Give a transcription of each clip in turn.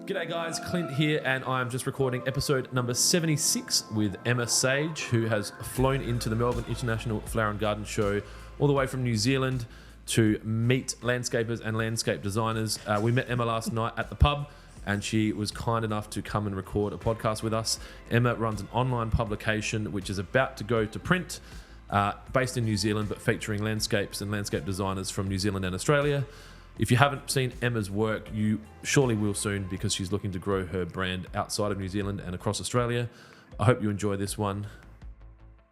G'day guys, Clint here, and I'm just recording episode number 76 with Emma Sage, who has flown into the Melbourne International Flower and Garden Show all the way from New Zealand to meet landscapers and landscape designers. We met Emma last night at the pub, and she was kind enough to come and record a podcast with us. Emma runs an online publication which is about to go to print, based in New Zealand, but featuring landscapes and landscape designers from New Zealand and Australia. If you haven't seen Emma's work, you surely will soon, because she's looking to grow her brand outside of New Zealand and across Australia. I hope you enjoy this one.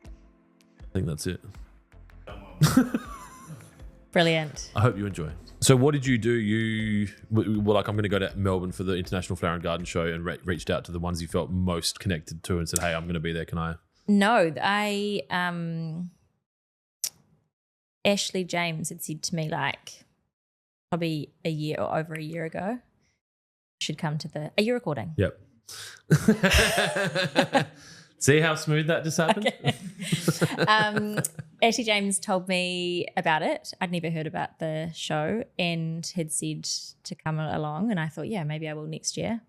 I think that's it. Brilliant. I hope you enjoy. So what did you do? You were like, I'm going to go to Melbourne for the International Flower and Garden Show, and reached out to the ones you felt most connected to and said, hey, I'm going to be there. Can I? No, Ashley James had said to me probably a year or over a year ago, should come to the... Are you recording? Yep. See how smooth that just happened? Okay. Ashley James told me about it. I'd never heard about the show and had said to come along, and I thought, yeah, maybe I will next year,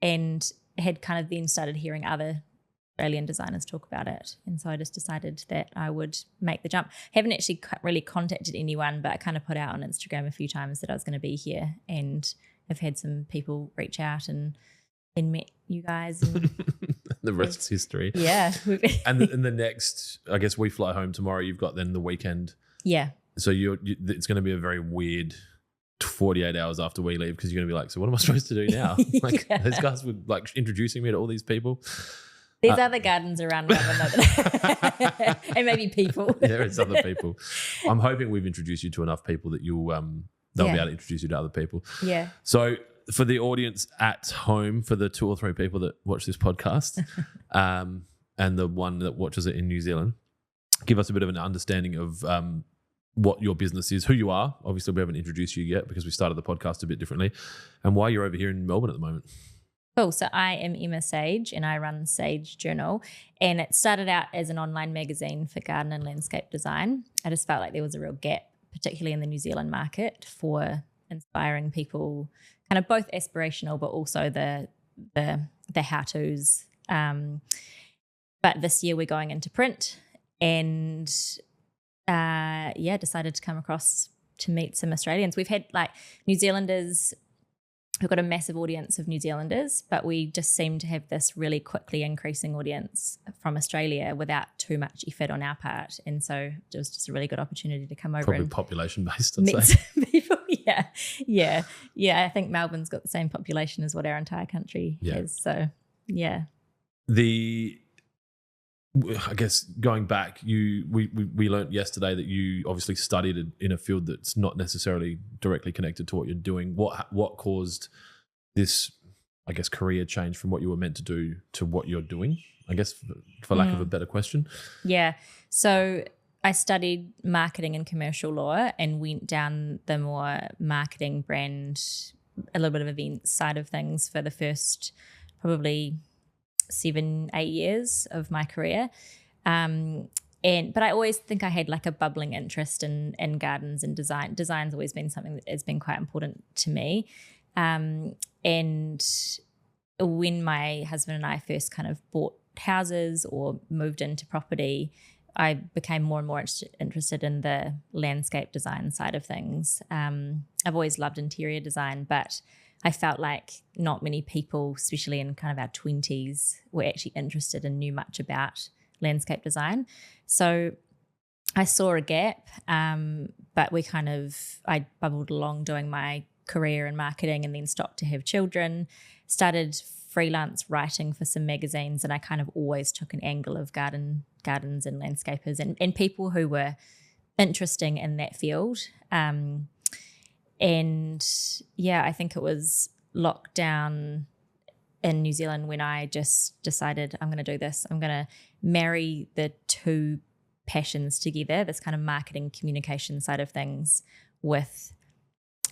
and had kind of then started hearing other Australian designers talk about it, and so I just decided that I would make the jump. Haven't actually really contacted anyone, but I kind of put out on Instagram a few times that I was going to be here, and I've had some people reach out and met you guys. And the rest's history. Yeah. And the next, I guess we fly home tomorrow. You've got then the weekend. Yeah. So it's going to be a very weird 48 hours after we leave, because you're going to be like, so what am I supposed to do now? Like, yeah. Those guys were like introducing me to all these people. There's other gardens around Melbourne, and maybe people. There is other people. I'm hoping we've introduced you to enough people that they'll be able to introduce you to other people. Yeah. So for the audience at home, for the 2 or 3 people that watch this podcast, and the one that watches it in New Zealand, give us a bit of an understanding of what your business is, who you are. Obviously, we haven't introduced you yet because we started the podcast a bit differently, and why you're over here in Melbourne at the moment. Cool. So I am Emma Sage, and I run Sage Journal, and it started out as an online magazine for garden and landscape design. I just felt like there was a real gap, particularly in the New Zealand market, for inspiring people, kind of both aspirational but also the how-tos. But this year we're going into print, and decided to come across to meet some Australians. We've had New Zealanders. We've got a massive audience of New Zealanders, but we just seem to have this really quickly increasing audience from Australia without too much effort on our part. And so it was just a really good opportunity to come over. Probably and population-based, meet I'd say. some people. Yeah. I think Melbourne's got the same population as what our entire country has. So, yeah. I guess going back, we learned yesterday that you obviously studied in a field that's not necessarily directly connected to what you're doing. What caused this, I guess, career change from what you were meant to do to what you're doing, I guess, for lack of a better question? Yeah. So I studied marketing and commercial law and went down the more marketing, brand, a little bit of events side of things for the first probably 7-8 years of my career, but I always think I had a bubbling interest in gardens and design. Design's always been something that has been quite important to me, and when my husband and I first kind of bought houses or moved into property, I became more and more interested in the landscape design side of things. I've always loved interior design, but I felt like not many people, especially in kind of our 20s, were actually interested and knew much about landscape design. So I saw a gap, but I bubbled along doing my career in marketing, and then stopped to have children, started freelance writing for some magazines, and I kind of always took an angle of gardens and landscapers and people who were interesting in that field. And yeah, I think it was lockdown in New Zealand when I just decided I'm going to do this. I'm going to marry the two passions together, this kind of marketing communication side of things with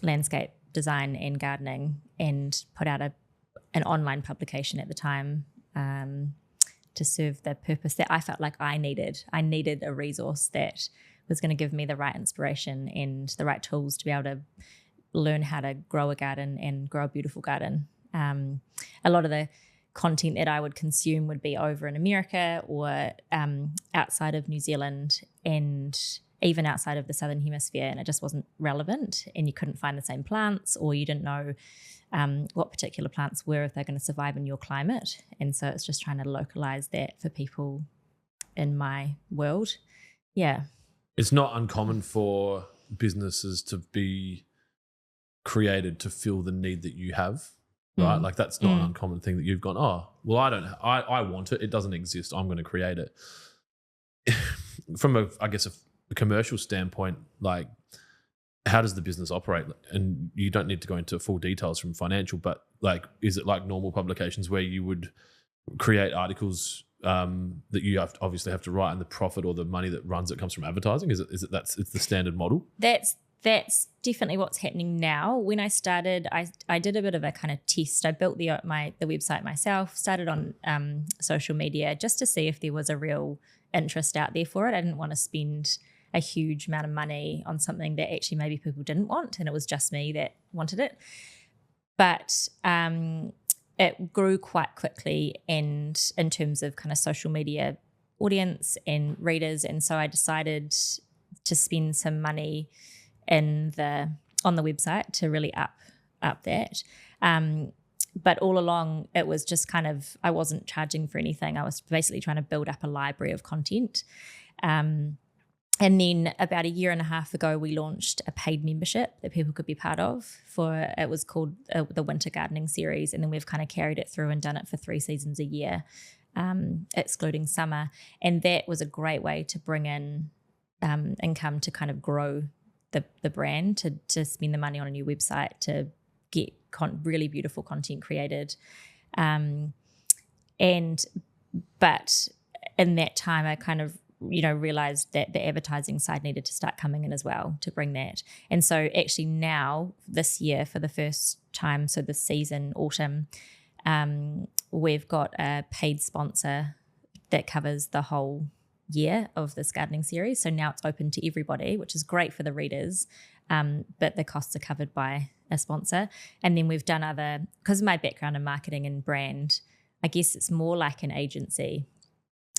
landscape design and gardening, and put out an online publication at the time to serve the purpose that I felt like I needed. I needed a resource that was going to give me the right inspiration and the right tools to be able to learn how to grow a garden and grow a beautiful garden. A lot of the content that I would consume would be over in America or outside of New Zealand and even outside of the Southern Hemisphere, and it just wasn't relevant, and you couldn't find the same plants, or you didn't know what particular plants were, if they're going to survive in your climate. And so it's just trying to localize that for people in my world. Yeah. It's not uncommon for businesses to be created to fill the need that you have, right? Like that's not an uncommon thing that you've gone, oh, well, I want it. It doesn't exist. I'm going to create it. From a commercial standpoint, like how does the business operate? And you don't need to go into full details from financial, but like, is it like normal publications where you would create articles that you obviously have to write, and the profit or the money that runs it comes from advertising? Is it it's the standard model? That's definitely what's happening now. When I started, I did a bit of a kind of test. I built the website myself, started on social media just to see if there was a real interest out there for it. I didn't want to spend a huge amount of money on something that actually maybe people didn't want, and it was just me that wanted it. But it grew quite quickly, and in terms of kind of social media audience and readers, and so I decided to spend some money on the website to really up that. But all along, it was just kind of, I wasn't charging for anything. I was basically trying to build up a library of content. And then about a year and a half ago, we launched a paid membership that people could be part of. It was called the Winter Gardening Series, and then we've kind of carried it through and done it for 3 seasons a year, excluding summer. And that was a great way to bring in income to kind of grow the brand, to spend the money on a new website, to get really beautiful content created. But in that time, I kind of realized that the advertising side needed to start coming in as well to bring that. And so actually now, this year, for the first time, so this season, autumn, we've got a paid sponsor that covers the whole year of this gardening series. So now it's open to everybody, which is great for the readers, but the costs are covered by a sponsor. And then we've done because of my background in marketing and brand, I guess it's more like an agency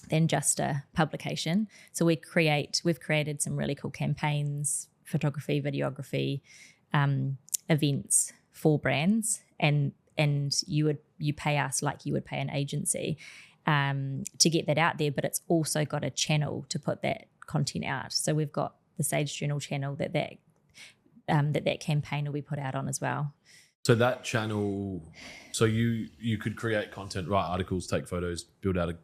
than just a publication. So we've created some really cool campaigns, photography, videography, events for brands, and you pay us like you would pay an agency to get that out there. But it's also got a channel to put that content out. So we've got the Sage Journal channel that campaign will be put out on as well. So that channel, so you could create content, write articles, take photos, build out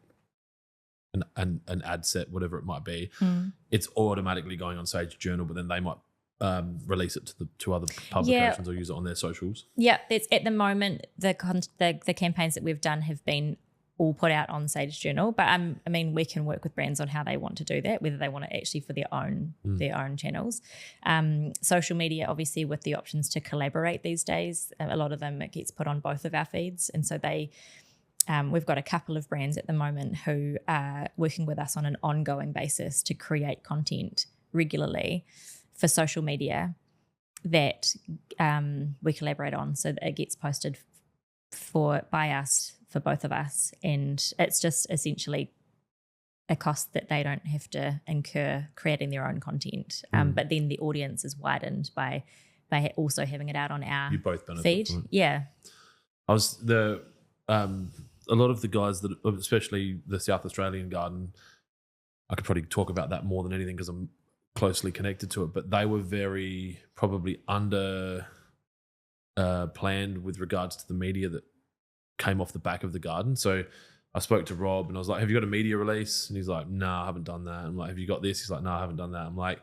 an ad set, whatever it might be. It's automatically going on Sage Journal, but then they might release it to other publications or use it on their socials. Yeah, that's at the moment the campaigns that we've done have been all put out on Sage Journal, but I mean, we can work with brands on how they want to do that, whether they want it actually for their own channels. Social media, obviously, with the options to collaborate these days, a lot of them, it gets put on both of our feeds, and so we've got a couple of brands at the moment who are working with us on an ongoing basis to create content regularly for social media that we collaborate on, so that it gets posted by us, for both of us, and it's just essentially a cost that they don't have to incur creating their own content. But then the audience is widened by also having it out on our you both benefit feed. From it. Yeah. A lot of the guys that, especially the South Australian garden, I could probably talk about that more than anything because I'm closely connected to it, but they were very probably under planned with regards to the media that came off the back of the garden. So I spoke to Rob and I was like, have you got a media release? And he's like, no, I haven't done that. I'm like, have you got this? He's like, no, I haven't done that. I'm like,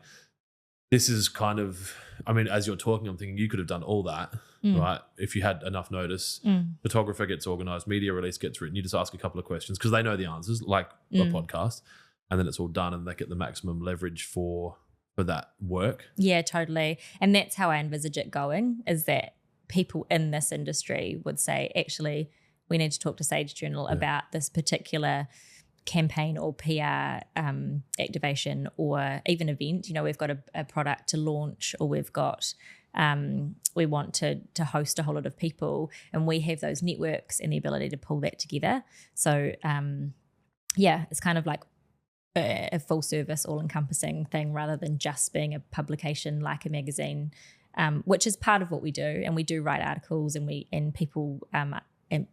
this is kind of, I mean, as you're talking, I'm thinking you could have done all that, right? If you had enough notice. Photographer gets organized, media release gets written. You just ask a couple of questions because they know the answers, like a podcast, and then it's all done and they get the maximum leverage for that work. Yeah, totally. And that's how I envisage it going, is that people in this industry would say, actually, we need to talk to Sage Journal about this particular campaign or PR activation or even event, we've got a product to launch, or we've got we want to host a whole lot of people, and we have those networks and the ability to pull that together. So it's kind of like a full service, all encompassing thing, rather than just being a publication like a magazine, which is part of what we do. And we do write articles, and people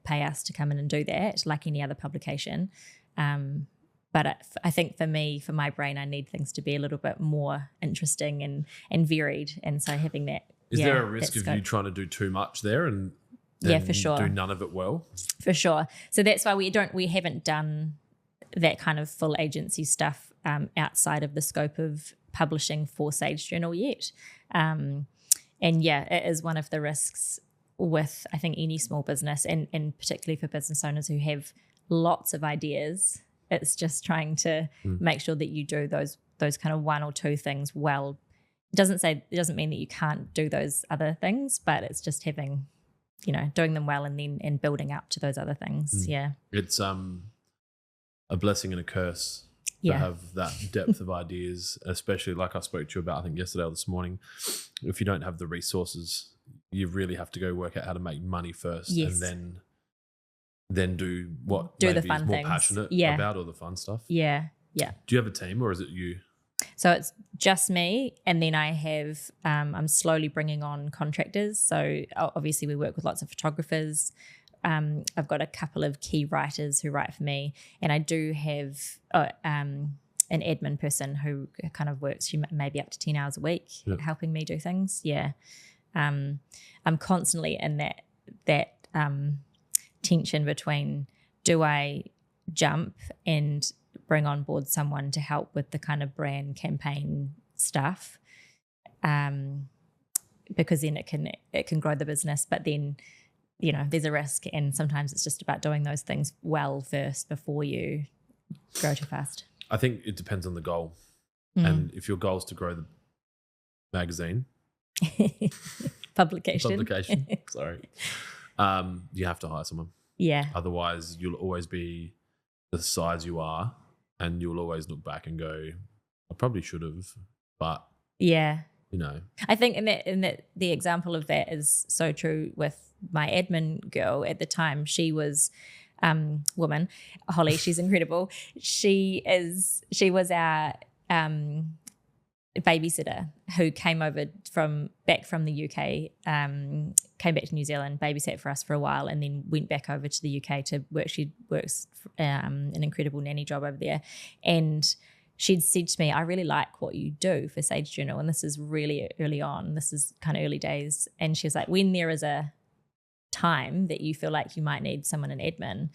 pay us to come in and do that, like any other publication. But I think for my brain, I need things to be a little bit more interesting and varied. And so having that. Is there a risk of you trying to do too much there and for sure. do none of it well? For sure. So that's why we haven't done that kind of full agency stuff outside of the scope of publishing for Sage Journal yet. It is one of the risks with, I think, any small business, and particularly for business owners who have lots of ideas. It's just trying to make sure that you do those kind of one or two things well. It doesn't mean that you can't do those other things, but it's just having, doing them well and building up to those other things. Yeah. It's a blessing and a curse to have that depth of ideas, especially like I spoke to you about, I think yesterday or this morning. If you don't have the resources, you really have to go work out how to make money first, and then do what do maybe the fun is more things. Passionate about, or the fun stuff. Yeah. Do you have a team, or is it you? So it's just me, and then I have I'm slowly bringing on contractors. So obviously we work with lots of photographers. I've got a couple of key writers who write for me, and I do have an admin person who kind of works maybe up to 10 hours a week helping me do things. Yeah. I'm constantly in that tension between, do I jump and bring on board someone to help with the kind of brand campaign stuff, because then it can grow the business, but then there's a risk, and sometimes it's just about doing those things well first before you grow too fast. I think it depends on the goal. And if your goal is to grow the magazine publication sorry, you have to hire someone. Otherwise you'll always be the size you are, and you'll always look back and go, I probably should have, but I think in that the example of that is so true with my admin girl at the time. She was woman, Holly, she's incredible. She was our babysitter who came over back from the UK, came back to New Zealand, babysat for us for a while, and then went back over to the UK to work. She works an incredible nanny job over there, and she'd said to me, I really like what you do for Sage Journal, and this is really early on. This is kind of early days. And she was like, when there is a time that you feel like you might need someone in admin,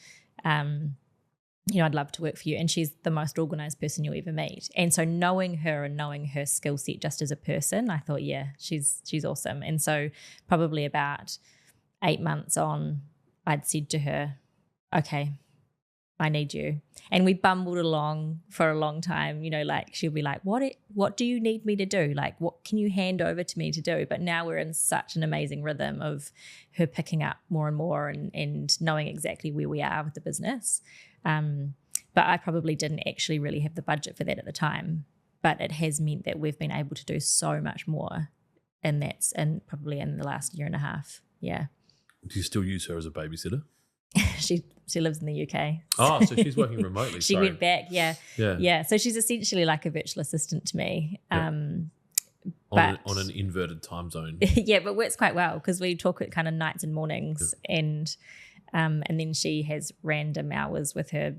I'd love to work for you. And she's the most organized person you'll ever meet. And so knowing her and knowing her skill set just as a person, I thought, she's awesome. And so probably about 8 months on, I'd said to her, okay, I need you. And we bumbled along for a long time, like she'll be like, what do you need me to do? Like, what can you hand over to me to do? But now we're in such an amazing rhythm of her picking up more and more and knowing exactly where we are with the business. But I probably didn't actually really have the budget for that at the time, but it has meant that we've been able to do so much more. And that's probably in the last year and a half. Yeah. Do you still use her as a babysitter? She lives in the UK. Oh, so she's working remotely. She went back, yeah. Yeah. So she's essentially like a virtual assistant to me. On an inverted time zone. Yeah, but works quite well because we talk at kind of nights and mornings, and then she has random hours with her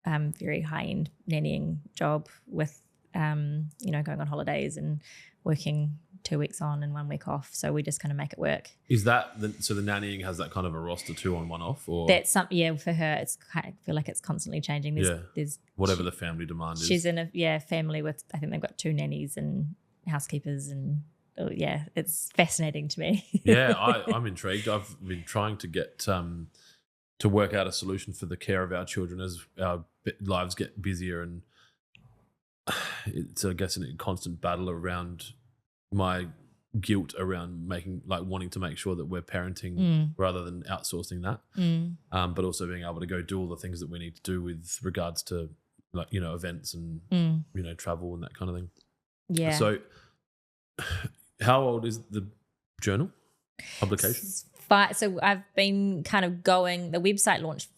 very high-end nannying job with going on holidays and working 2 weeks on and 1 week off. So we just kind of make it work. Is that so the nannying has that kind of a roster 2 on 1 off, or that's something? For her, I feel like it's constantly changing. There's whatever the family demand is. She's in a family with, I think they've got 2 nannies and housekeepers, and it's fascinating to me. I'm intrigued. I've been trying to get to work out a solution for the care of our children as our lives get busier, and it's, I guess, a constant battle around my guilt around wanting to make sure that we're parenting rather than outsourcing that, but also being able to go do all the things that we need to do with regards to like, events and, travel and that kind of thing. Yeah. So how old is the journal publication? So I've been kind of going, the website launched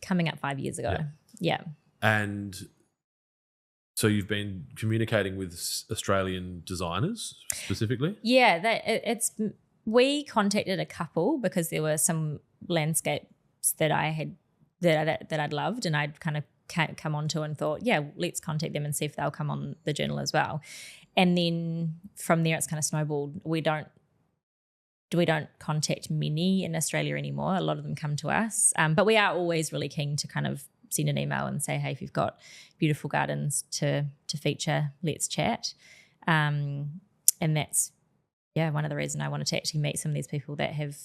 coming up 5 years ago. Yeah. And so you've been communicating with Australian designers specifically? Yeah, we contacted a couple because there were some landscapes that I had that I'd loved, and I'd kind of come onto and thought, yeah, let's contact them and see if they'll come on the journal as well. And then from there, it's kind of snowballed. We don't contact many in Australia anymore. A lot of them come to us, but we are always really keen to kind of send an email and say, hey, if you've got beautiful gardens to feature, let's chat. And that's one of the reasons I wanted to actually meet some of these people that have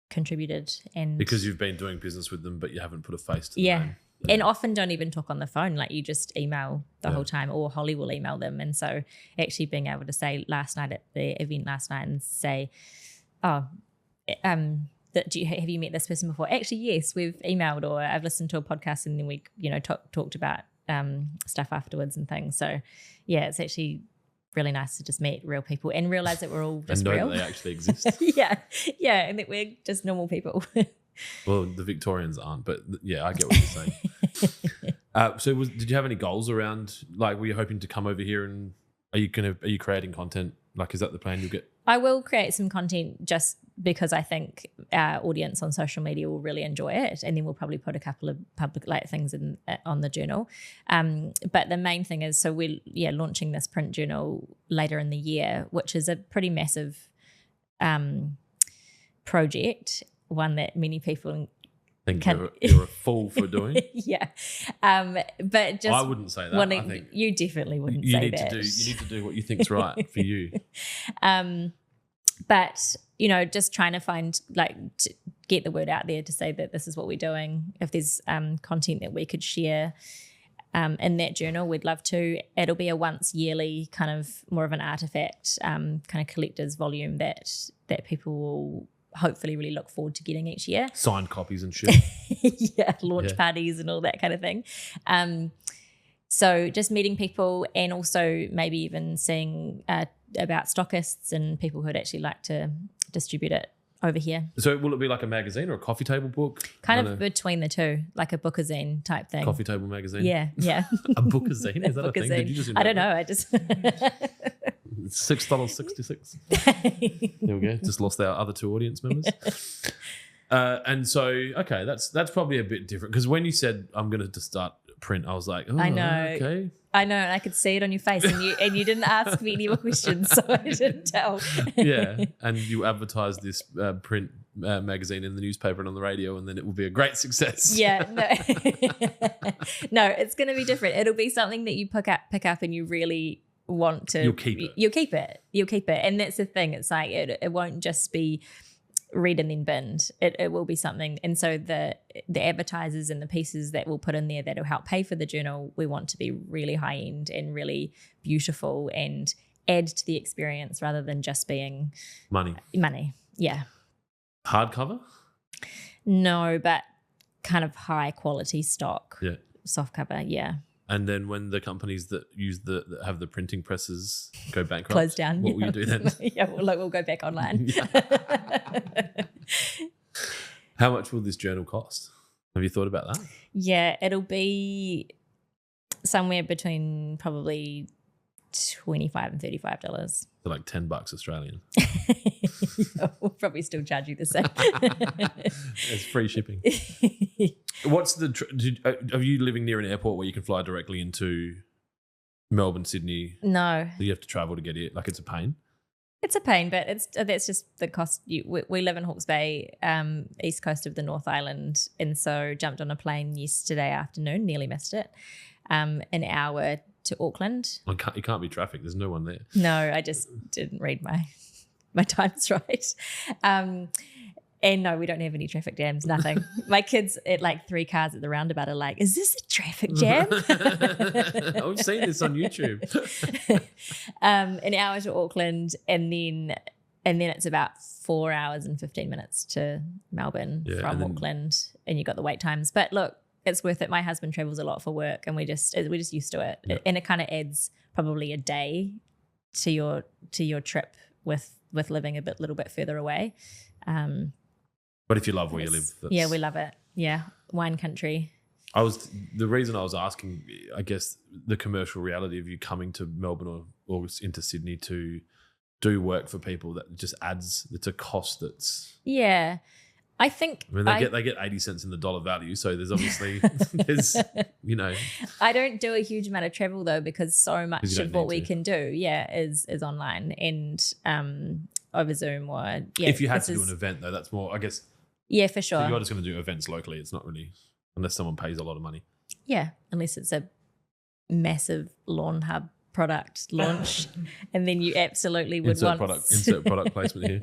contributed. And because you've been doing business with them, but you haven't put a face to the name. And often don't even talk on the phone. Like, you just email the whole time, or Holly will email them. And so actually being able to say last night at the event and say, have you met this person before? Actually, yes, we've emailed, or I've listened to a podcast, and then we, talked about stuff afterwards and things. So yeah, it's actually really nice to just meet real people and realize that we're all just and know real. that they actually exist. yeah, and that we're just normal people. Well, the Victorians aren't, but yeah, I get what you're saying. So did you have any goals around, like, were you hoping to come over here, and are you creating content? Like, is that the plan you'll get? I will create some content just because I think our audience on social media will really enjoy it, and then we'll probably put a couple of public things on the journal. But the main thing is, so we're launching this print journal later in the year, which is a pretty massive project, one that many people think you're a fool for doing. But just I wouldn't say that. I think you definitely wouldn't say that. You need to do what you think's right for you. But just trying to to get the word out there to say that this is what we're doing. If there's content that we could share in that journal, we'd love to. It'll be a once yearly kind of more of an artifact kind of collector's volume that people will hopefully really look forward to getting each year. Signed copies and shit. Launch parties and all that kind of thing. So just meeting people, and also maybe even seeing about stockists and people who'd actually like to distribute it over here. So will it be like a magazine or a coffee table book? Kind of between the two, like a bookazine type thing. Coffee table magazine? Yeah. A bookazine? Is that a thing? Did you just I don't know. I just... $6.66. There we go. Just lost our other two audience members. And so, okay, that's probably a bit different, because when you said I'm going to start print, I was like, oh, I know. Okay. I know, and I could see it on your face, and you didn't ask me any more questions, so I didn't tell. Yeah, and you advertised this print magazine in the newspaper and on the radio, and then it will be a great success. Yeah, no, no, it's going to be different. It'll be something that you pick up, and you really want to. You'll keep it. You'll keep it, and that's the thing. It's like it won't just be read and then binned. It will be something. And so the advertisers and the pieces that we'll put in there that'll help pay for the journal, we want to be really high end and really beautiful and add to the experience rather than just being money. Yeah. Hardcover? No, but kind of high quality stock. Yeah. Soft cover, yeah. And then when the companies that that have the printing presses go bankrupt, close down, what will you do then? Yeah, we'll go back online. How much will this journal cost? Have you thought about that? Yeah, it'll be somewhere between probably $25 and $35. So like $10 Australian. We'll probably still charge you the same. It's free shipping. What's are you living near an airport where you can fly directly into Melbourne, Sydney? No. You have to travel to get it. Like, it's a pain. It's a pain, but that's just the cost. We live in Hawke's Bay, east coast of the North Island, and so jumped on a plane yesterday afternoon, nearly missed it, an hour to Auckland. Well, it can't be traffic. There's no one there. No, I just didn't read my times right. And no, we don't have any traffic jams, nothing. My kids at like 3 cars at the roundabout are like, is this a traffic jam? I've seen this on YouTube. An hour to Auckland, and then it's about 4 hours and 15 minutes to Melbourne from Auckland, and you got the wait times. But look, it's worth it. My husband travels a lot for work, and we're just used to it. Yeah. And it kind of adds probably a day to your trip with living a little bit further away. But if you love where you live, yeah, we love it. Yeah, wine country. The reason I was asking, I guess, the commercial reality of you coming to Melbourne or into Sydney to do work for people, that just adds, it's a cost that's. Yeah. I think they get 80 cents in the dollar value, so there's obviously I don't do a huge amount of travel though, because so much of what we can do is online and over Zoom or if you had to do an event though, that's more, I guess. Yeah, for sure. So you're just going to do events locally. It's not really, unless someone pays a lot of money. Yeah, unless it's a massive lawn hub product launch, and then you absolutely would insert product placement here.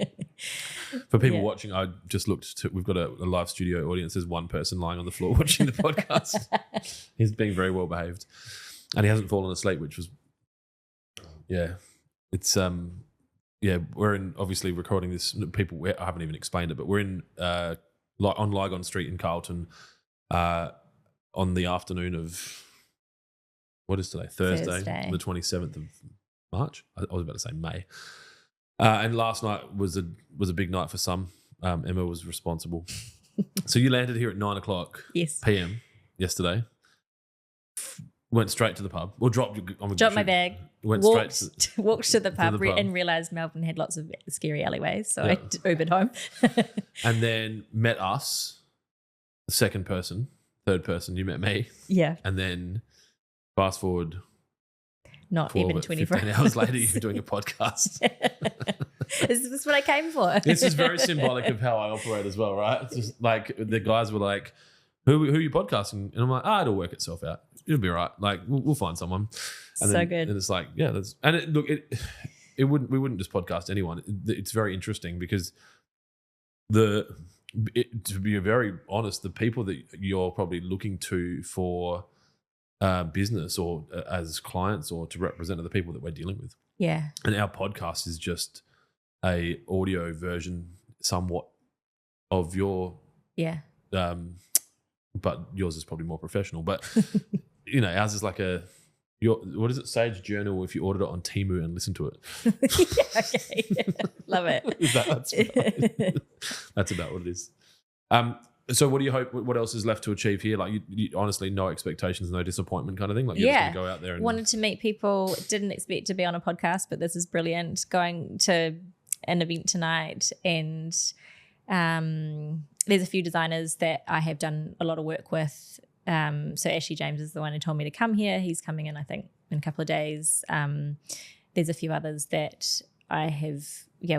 For people watching, I just looked. We've got a live studio audience. There's one person lying on the floor watching the podcast. He's being very well behaved, and he hasn't fallen asleep, which was, it's we're in, obviously recording this. People, I haven't even explained it, but we're in on Lygon Street in Carlton on the afternoon of. What is today? Thursday, the 27th of March. I was about to say May. And last night was a big night for some. Emma was responsible. So you landed here at 9:00 p.m. yesterday. Went straight to the pub. Or dropped my bag. Walked to the pub and realised Melbourne had lots of scary alleyways. So I Ubered home. And then met us, the second person, third person, you met me. Yeah. And then fast forward, not even 24 hours later, you're doing a podcast. Is this what I came for? This is very symbolic of how I operate as well, right? It's just like the guys were like, "Who are you podcasting?" And I'm like, "It'll work itself out. It'll be all right. Like we'll find someone." And so good. And it's like, we wouldn't just podcast anyone. It's very interesting because to be very honest, the people that you're probably looking to for business or as clients or to represent the people that we're dealing with. Yeah. And our podcast is just a audio version somewhat of your but yours is probably more professional. But ours is like what is it, Sage Journal if you ordered it on Temu and listened to it. Okay. Love it. That's about what it is. So what do you hope, what else is left to achieve here? Like you honestly, no expectations, no disappointment kind of thing? Like you're just going to go out there and... Wanted to meet people, didn't expect to be on a podcast, but this is brilliant. Going to an event tonight and there's a few designers that I have done a lot of work with. So Ashley James is the one who told me to come here. He's coming in, I think, in a couple of days. There's a few others that I have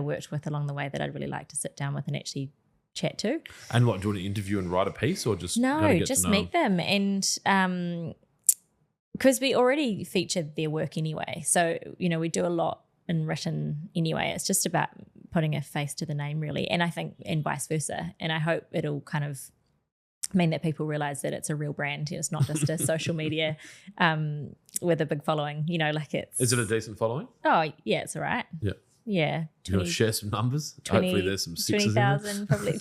worked with along the way that I'd really like to sit down with and actually chat to. And what, do you want to interview and write a piece or just just meet them? And because we already featured their work anyway, so we do a lot in written anyway. It's just about putting a face to the name really, and I think and vice versa. And I hope it'll kind of mean that people realize that it's a real brand. It's not just a social media with a big following. Like it's. Is it a decent following? Oh yeah, it's all right. Yeah. Yeah. Do you want to share some numbers? Hopefully there's some sixes 20,000 probably.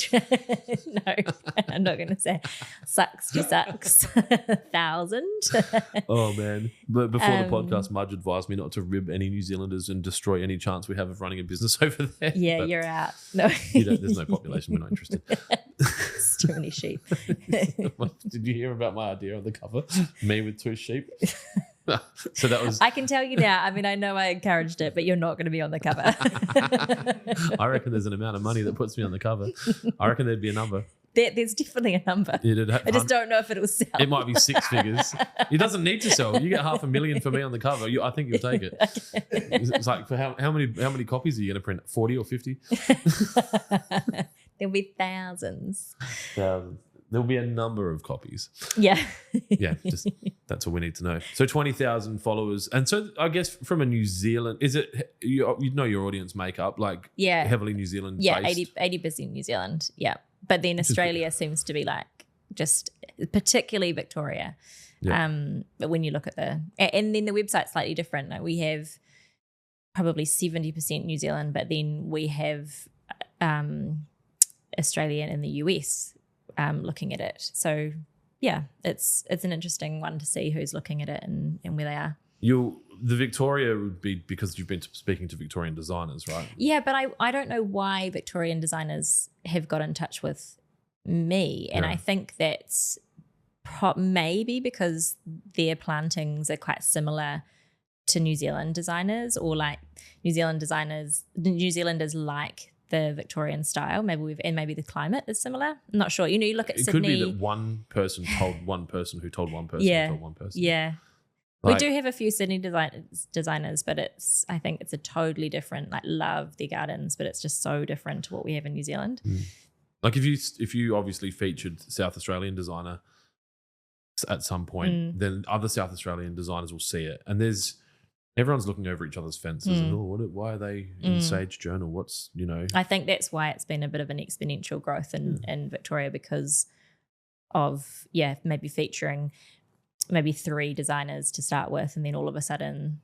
No, I'm not going to say sucks 1,000. Oh, man. But before the podcast, Mudge advised me not to rib any New Zealanders and destroy any chance we have of running a business over there. Yeah, but you're out. No. There's no population. We're not interested. It's too many sheep. Did you hear about my idea on the cover? Me with 2 sheep? So that was. I can tell you now. I mean, I know I encouraged it, but you're not going to be on the cover. I reckon there's an amount of money that puts me on the cover. I reckon there'd be a number. There's definitely a number. I just don't know if it'll sell. It might be 6 figures. It doesn't need to sell. You get $500,000 for me on the cover. I think you'll take it. Okay. It's like for how many copies are you going to print? 40 or 50? There'll be thousands. There'll be a number of copies. Yeah. Yeah, just that's all we need to know. So 20,000 followers. And so I guess from a New Zealand, is it, your audience makeup, like heavily New Zealand based? Yeah, 80% New Zealand, yeah. But then Australia seems to be like just particularly Victoria. Yeah. But when you look at and then the website's slightly different. Like we have probably 70% New Zealand, but then we have Australia and the US looking at it. So it's an interesting one to see who's looking at it and where they are. The Victoria would be because you've been speaking to Victorian designers, right? Yeah, but I don't know why Victorian designers have got in touch with me. And I think that's maybe because their plantings are quite similar to New Zealand designers, or like New Zealanders like the Victorian style. Maybe the climate is similar. I'm not sure. You look at it Sydney. Could be that one person told one person who told one person who told one person. Yeah. Like, we do have a few Sydney designers, but I think it's a totally different, like, love their gardens, but it's just so different to what we have in New Zealand. Like if you obviously featured South Australian designer at some point, then other South Australian designers will see it. And everyone's looking over each other's fences and, why are they in Sage Journal? What's, I think that's why it's been a bit of an exponential growth in Victoria, because of, maybe featuring maybe 3 designers to start with, and then all of a sudden,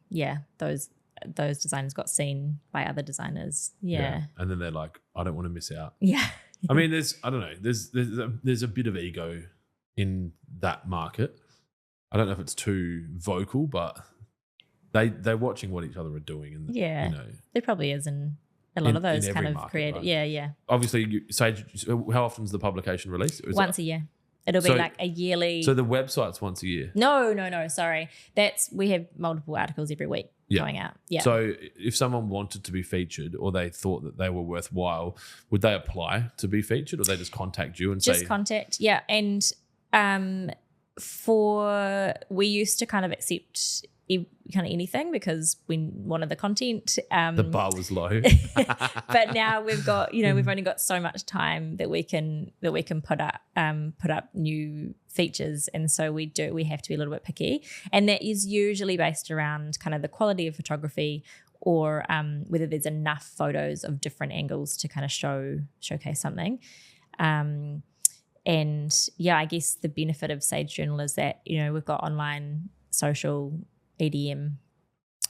those designers got seen by other designers. Yeah. And then they're like, I don't want to miss out. Yeah. I mean, there's a bit of ego in that market. I don't know if it's too vocal, but they're watching what each other are doing, and there probably is in a lot of those kind of market, creative. Right? Yeah. Obviously, Sage. How often is the publication released? Once a year. It'll be like a yearly. So the website's once a year. No. Sorry, we have multiple articles every week going out. Yeah. So if someone wanted to be featured, or they thought that they were worthwhile, would they apply to be featured, or they just contact you and say? Just contact, yeah. And we used to kind of accept kind of anything because we wanted the content. The bar was low. But now we've got, we've only got so much time that we can put up new features, and so we have to be a little bit picky, and that is usually based around kind of the quality of photography, or whether there's enough photos of different angles to kind of showcase something. And I guess the benefit of Sage Journal is that we've got online, social, EDM,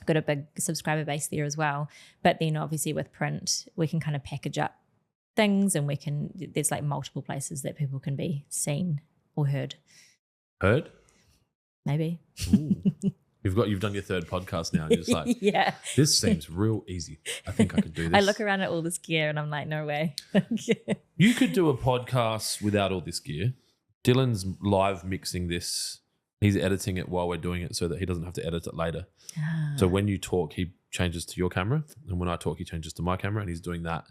got a big subscriber base there as well. But then obviously with print, we can kind of package up things, and there's like multiple places that people can be seen or heard. Heard? Maybe. You've done your 3rd podcast now, and you're just like, this seems real easy. I think I could do this. I look around at all this gear and I'm like, no way. You could do a podcast without all this gear. Dylan's live mixing this. He's editing it while we're doing it so that he doesn't have to edit it later. So when you talk, he changes to your camera, and when I talk, he changes to my camera, and he's doing that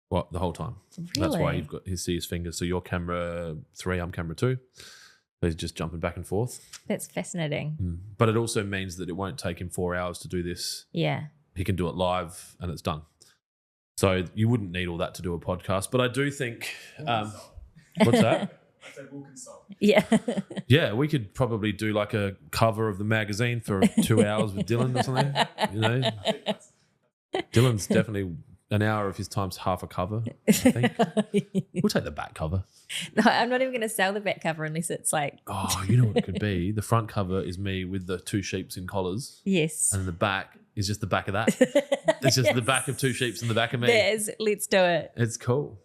the whole time. Really? That's why you've got his fingers. So you're camera 3, I'm camera 2. So he's just jumping back and forth. That's fascinating. But it also means that it won't take him 4 hours to do this. Yeah. He can do it live and it's done. So you wouldn't need all that to do a podcast. But I do think... what's that? I said we'll consult. Yeah. Yeah, we could probably do like a cover of the magazine for 2 hours with Dylan or something. Dylan's definitely an hour of his time's half a cover, I think. We'll take the back cover. No, I'm not even going to sell the back cover unless it's like... Oh, you know what it could be? The front cover is me with the 2 sheeps in collars. Yes. And the back is just the back of that. It's just the back of 2 sheeps and the back of me. Let's do it. It's cool.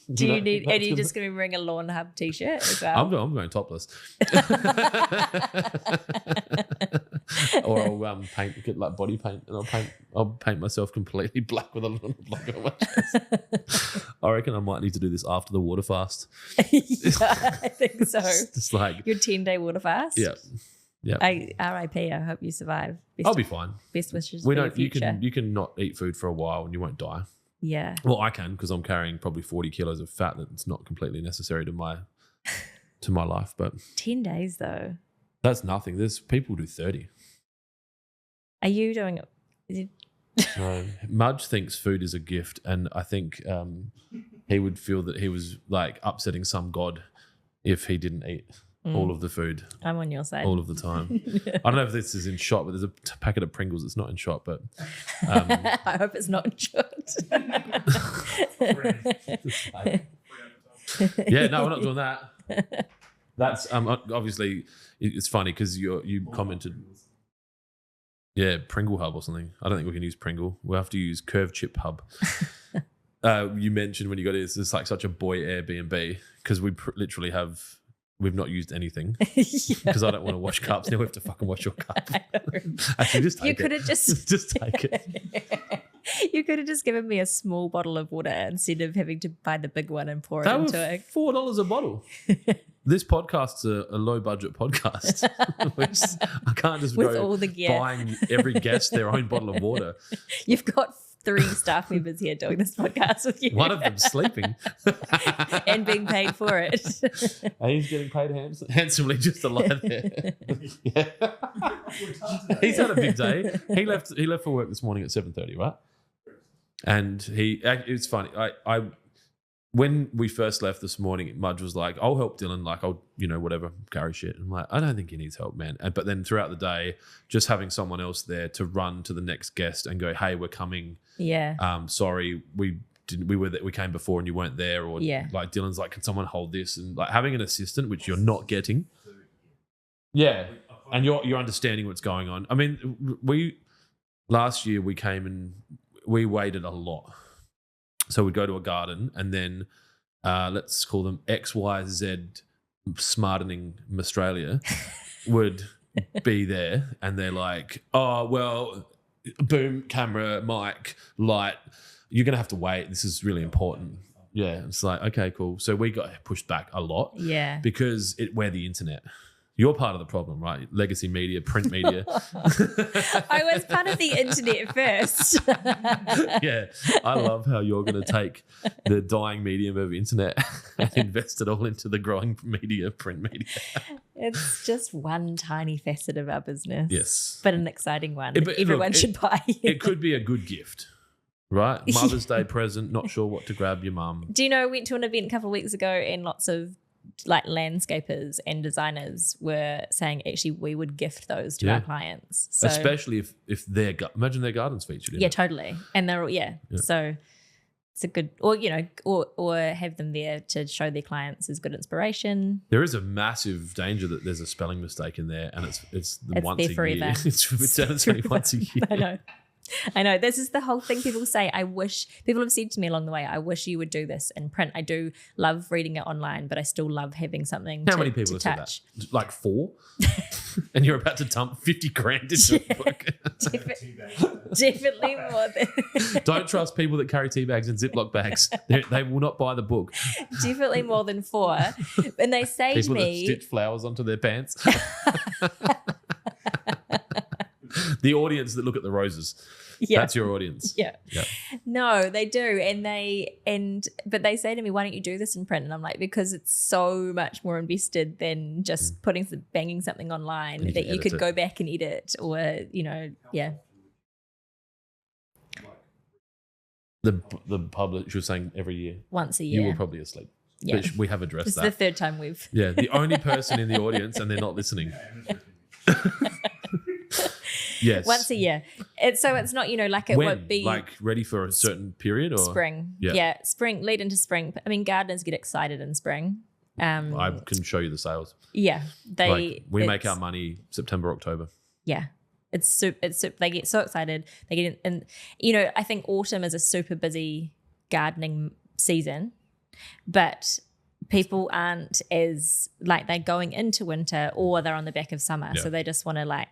Are you just going to bring a Lawn Hub t-shirt as well? I'm going topless. Or I'll get like body paint, and I'll paint myself completely black with a little black on my chest. I reckon I might need to do this after the water fast. Yeah, I think so. Just like your 10-day water fast. Yeah. RIP. I hope you survive. I'll be fine. Best wishes for your future. You can not eat food for a while and you won't die. Yeah. Well, I can, because I'm carrying probably 40 kilos of fat that's not completely necessary to my life. But 10 days though. That's nothing. There's people who do 30. Are you doing it? No. Mudge thinks food is a gift, and I think he would feel that he was like upsetting some god if he didn't eat all of the food. I'm on your side. All of the time. I don't know if this is in shot, but there's a packet of Pringles that's not in shot, but... I hope it's not in shot. Yeah, no, we're not doing that. That's obviously, it's funny because you commented... Yeah, Pringle Hub or something. I don't think we can use Pringle. We'll have to use Curve Chip Hub. You mentioned when you got it, it's like such a boy Airbnb because we literally have we've not used anything Yeah. because I don't want to wash cups. Now we have to fucking wash your cup. I know. Actually, just take You it. could have just Just take it. You could have just given me a small bottle of water instead of having to buy the big one and pour it That into was it. $4 a bottle. This podcast's a low budget podcast. Which I can't just With go all the gear. buying every guest their own bottle of water. You've got 3 staff members here doing this podcast with you. One of them's sleeping. And being paid for it. And he's getting paid handsomely just to lie there. Yeah. He's had a big day. He left for work this morning at 7:30, right? And it's funny. I when we first left this morning, Mudge was like, I'll help Dylan, like I'll, whatever, carry shit. I'm like, I don't think he needs help, man. But then throughout the day, just having someone else there to run to the next guest and go, hey, we're coming. Yeah. Sorry, we came before and you weren't there. Or like Dylan's like, can someone hold this? And like having an assistant, which you're not getting. Yeah. And you're understanding what's going on. I mean, last year we came and we waited a lot. So we'd go to a garden and then let's call them XYZ Smartening Australia would be there and they're like, oh, well, boom, camera, mic, light, you're going to have to wait. This is really important. Yeah, it's like, okay, cool. So we got pushed back a lot. Yeah. Because we're the internet. You're part of the problem, right? Legacy media, print media. I was part of the internet first. Yeah, I love how you're going to take the dying medium of internet and invest it all into the growing media, print media. It's just one tiny facet of our business. Yes. But an exciting one. But Everyone should buy. It could be a good gift, right? Mother's Day present, not sure what to grab your mum. Do you know, I went to an event a couple of weeks ago and lots of like landscapers and designers were saying actually we would gift those to our clients. So, especially if imagine their gardens featured in it. Totally. And they're all, so it's a good, or or have them there to show their clients as good inspiration. There is a massive danger that there's a spelling mistake in there, and it's once there a forever. year. It's only once a year. I know. This is the whole thing people say. People have said to me along the way, I wish you would do this in print. I do love reading it online, but I still love having something How many people have said touch. that? Like 4? And you're about to dump 50 grand into a book. Definitely more than Don't trust people that carry tea bags and Ziploc bags. They will not buy the book. Definitely more than 4. And they say People to me, that stitch flowers onto their pants. The audience that look at the roses. Yeah. That's your audience. Yeah. Yep. No, they do. But they say to me, why don't you do this in print? And I'm like, because it's so much more invested than just banging something online that you could go back and edit or, The publisher was saying every year. Once a year. You were probably asleep. Yeah. But we have addressed It's that. the third time we've. Yeah, the only person in the audience and they're not listening. Yes. Once a year. It's not, like it when? won't be. Like ready for a certain period or? Spring. Yeah. Spring, lead into spring. I mean, gardeners get excited in spring. I can show you the sales. Yeah. We make our money September, October. Yeah. They get so excited. They get in, and I think autumn is a super busy gardening season, but people aren't as like they're going into winter or they're on the back of summer. Yeah. So they just want to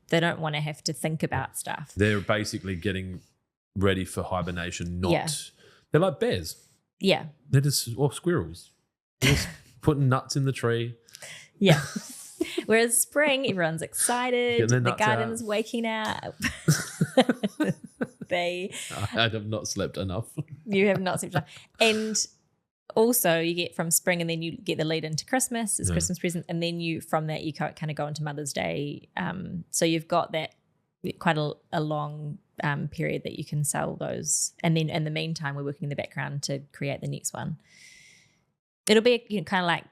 they don't want to have to think about stuff. They're basically getting ready for hibernation. They're like bears. Yeah. They're just, or squirrels. They're just putting nuts in the tree. Yeah. Whereas spring, everyone's excited. The garden's out. waking up. I have not slept enough. You have not slept enough. And also you get from spring and then you get the lead into Christmas as Christmas present. And then from that, you kind of go into Mother's Day. So you've got that quite a long period that you can sell those. And then in the meantime, we're working in the background to create the next one. It'll be kind of like,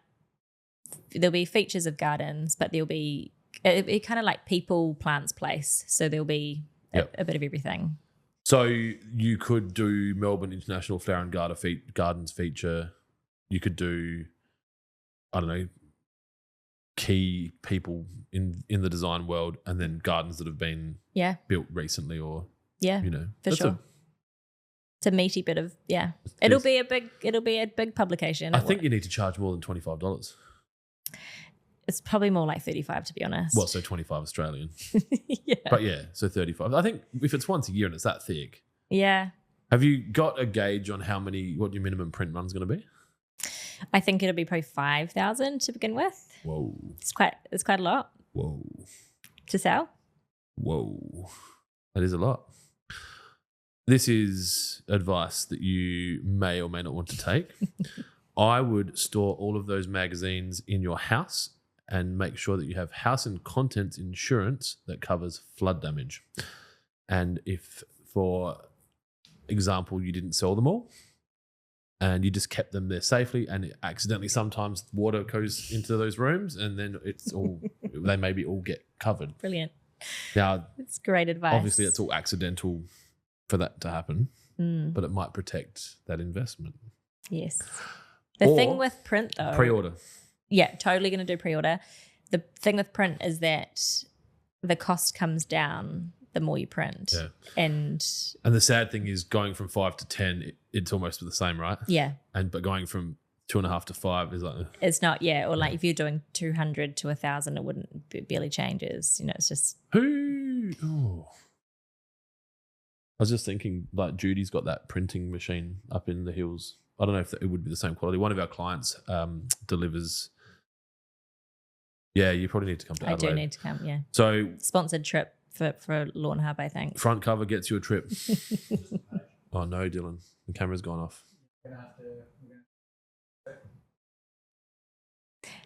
there'll be features of gardens, but it'll be kind of like people, plants, place. So there'll be a bit of everything. So you could do Melbourne International Flower and Gardens feature. You could do, I don't know, key people in the design world, and then gardens that have been built recently, or for sure. It's a meaty bit of It'll be a big publication. I think you need to charge more than $25. It's probably more like 35, to be honest. Well, so 25 Australian. Yeah. But yeah, so 35. I think if it's once a year and it's that thick. Yeah. Have you got a gauge on what your minimum print run's going to be? I think it'll be probably 5,000 to begin with. Whoa. It's quite a lot. Whoa. To sell. Whoa. That is a lot. This is advice that you may or may not want to take. I would store all of those magazines in your house and make sure that you have house and contents insurance that covers flood damage. And if, for example, you didn't sell them all and you just kept them there safely and accidentally sometimes water goes into those rooms and then they maybe all get covered. Brilliant. Now, it's great advice. Obviously, it's all accidental for that to happen, but it might protect that investment. Yes. The thing with print, though. Pre-order. Yeah, totally going to do pre-order. The thing with print is that the cost comes down the more you print. Yeah. And the sad thing is going from 5 to 10, it's almost the same, right? Yeah. But going from 2.5 to 5 is like... It's not, yeah. Or like if you're doing 200 to 1,000, it wouldn't, it barely changes. You know, it's just... Oh. I was just thinking, like Judy's got that printing machine up in the hills. I don't know if it would be the same quality. One of our clients delivers... Yeah, you probably need to come to Adelaide. I do need to come, yeah. So... Sponsored trip for Lawn Hub, I think. Front cover gets you a trip. Oh, no, Dylan. The camera's gone off.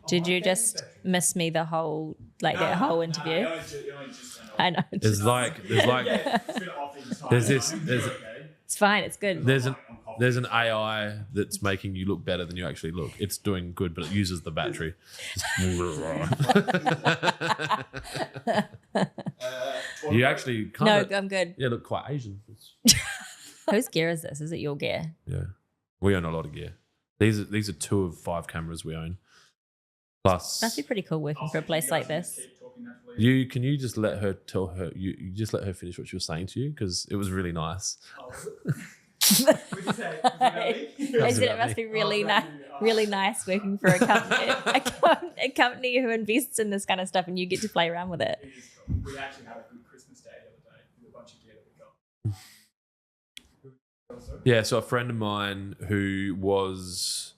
Did you just miss me the whole, that whole interview? I know. There's it's fine. It's good. There's an AI that's making you look better than you actually look. It's doing good, but it uses the battery. You actually kind I'm good. Yeah, look quite Asian. Whose gear is this? Is it your gear? Yeah, we own a lot of gear. These are 2 of 5 cameras we own. Plus, must be pretty cool working for a place like this. Can you just let her tell her? You just let her finish what she was saying to you because it was really nice. I said it must be really nice working for a company who invests in this kind of stuff, and you get to play around with it. We actually had a good Christmas day the other day with a bunch of gear that we got. Yeah, so a friend of mine who was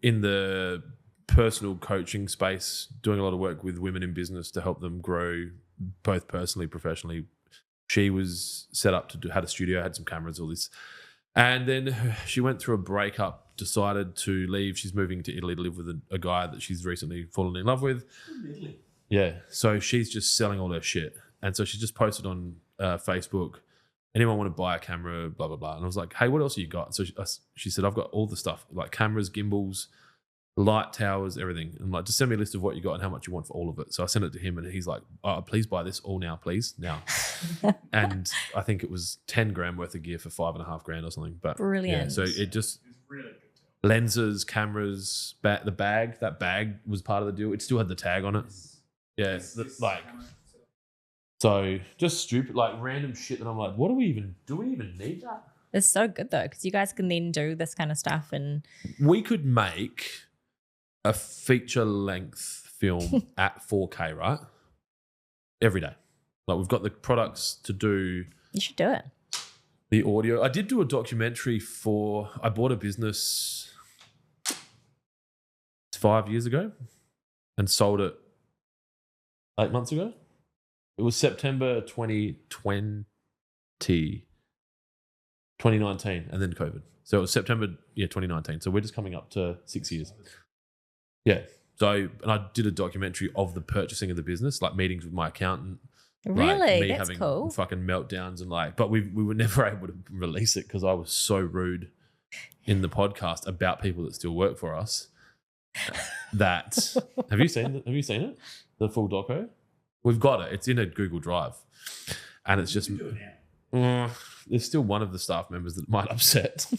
in the personal coaching space, doing a lot of work with women in business to help them grow both personally, professionally. She was set up had a studio, had some cameras, all this. And then she went through a breakup, decided to leave. She's moving to Italy to live with a guy that she's recently fallen in love with. Italy. Yeah. So she's just selling all her shit. And so she just posted on Facebook, anyone want to buy a camera, blah, blah, blah. And I was like, hey, what else have you got? So she said, I've got all the stuff, like cameras, gimbals, light towers, everything. And like, just send me a list of what you got and how much you want for all of it. So I sent it to him and he's like, oh, please buy this all now, please. Now. And I think it was 10 grand worth of gear for $5.5 grand or something. But brilliant. Yeah, so it just really good. lenses, cameras, that bag was part of the deal. It still had the tag on it. Yeah. So just stupid, like random shit that I'm like, do we even need that? It's so good though, because you guys can then do this kind of stuff and we could make a feature length film at 4K, right? Every day. Like we've got the products to do. You should do it. The audio. I did do a documentary I bought a business 5 years ago and sold it 8 months ago. It was September 2019, and then COVID. So it was September 2019. So we're just coming up to 6 years. Yeah. So, and I did a documentary of the purchasing of the business, like meetings with my accountant. Really? Like me That's having cool. fucking meltdowns and but we were never able to release it because I was so rude in the podcast about people that still work for us. That have you seen it? The full doco? We've got it. It's in a Google Drive, and it's just there's still one of the staff members that might upset.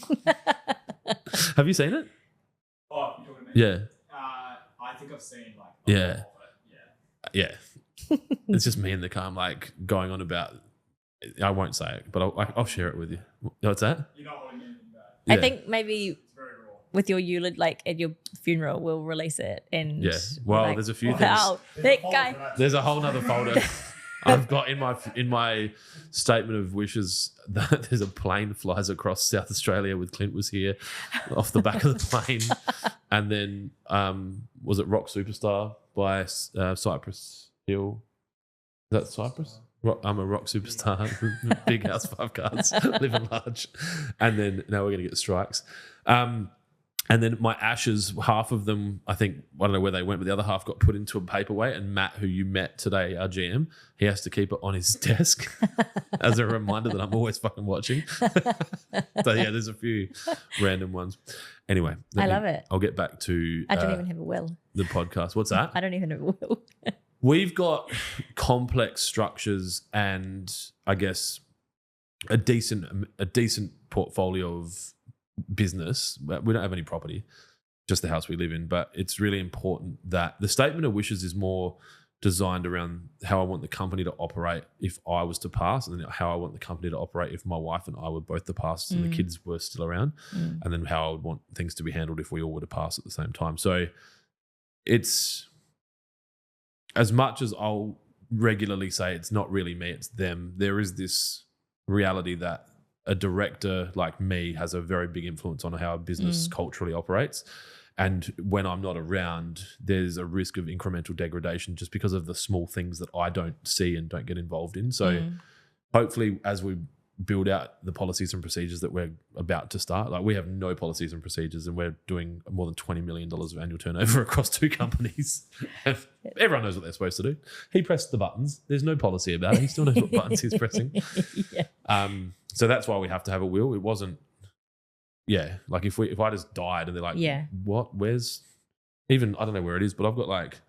Have you seen it? Oh, you're talking to me? Yeah. I think I've seen Yeah. It's just me in the car. I'm like going on about. I won't say it, but I'll share it with you. What's that? You're not holding anything back. I think maybe It's very raw. with your eulogy, like at your funeral, we'll release it. And Yeah. Well, like, there's a few wow, that guy. There's a whole nother folder I've got in my statement of wishes that there's a plane flies across South Australia with Clint was here off the back of the plane. And then was it Rock Superstar by Cypress Hill? Is that Cypress? I'm a rock superstar, big house, 5 cars, living large. And then now we're going to get strikes. And then my ashes, half of them, I think, I don't know where they went, but the other half got put into a paperweight. And Matt, who you met today, our GM, he has to keep it on his desk as a reminder that I'm always fucking watching. So yeah, there's a few random ones. Anyway, I love it. I'll get back to I don't even have a will. the podcast. What's that? I don't even have a will. We've got complex structures and I guess a decent portfolio of business. We don't have any property, just the house we live in, but it's really important that the statement of wishes is more designed around how I want the company to operate if I was to pass, and then how I want the company to operate if my wife and I were both to pass and the kids were still around, and then how I would want things to be handled if we all were to pass at the same time. So it's, as much as I'll regularly say it's not really me, it's them, there is this reality that a director like me has a very big influence on how a business culturally operates. And when I'm not around, there's a risk of incremental degradation just because of the small things that I don't see and don't get involved in. So hopefully as we build out the policies and procedures that we're about to start, like we have no policies and procedures and we're doing more than $20 million of annual turnover across 2 companies. Everyone knows what they're supposed to do. He pressed the buttons. There's no policy about it. He still knows what buttons he's pressing. So that's why we have to have a will. It wasn't, like if I just died and they're like, what, where's, even, I don't know where it is, but I've got like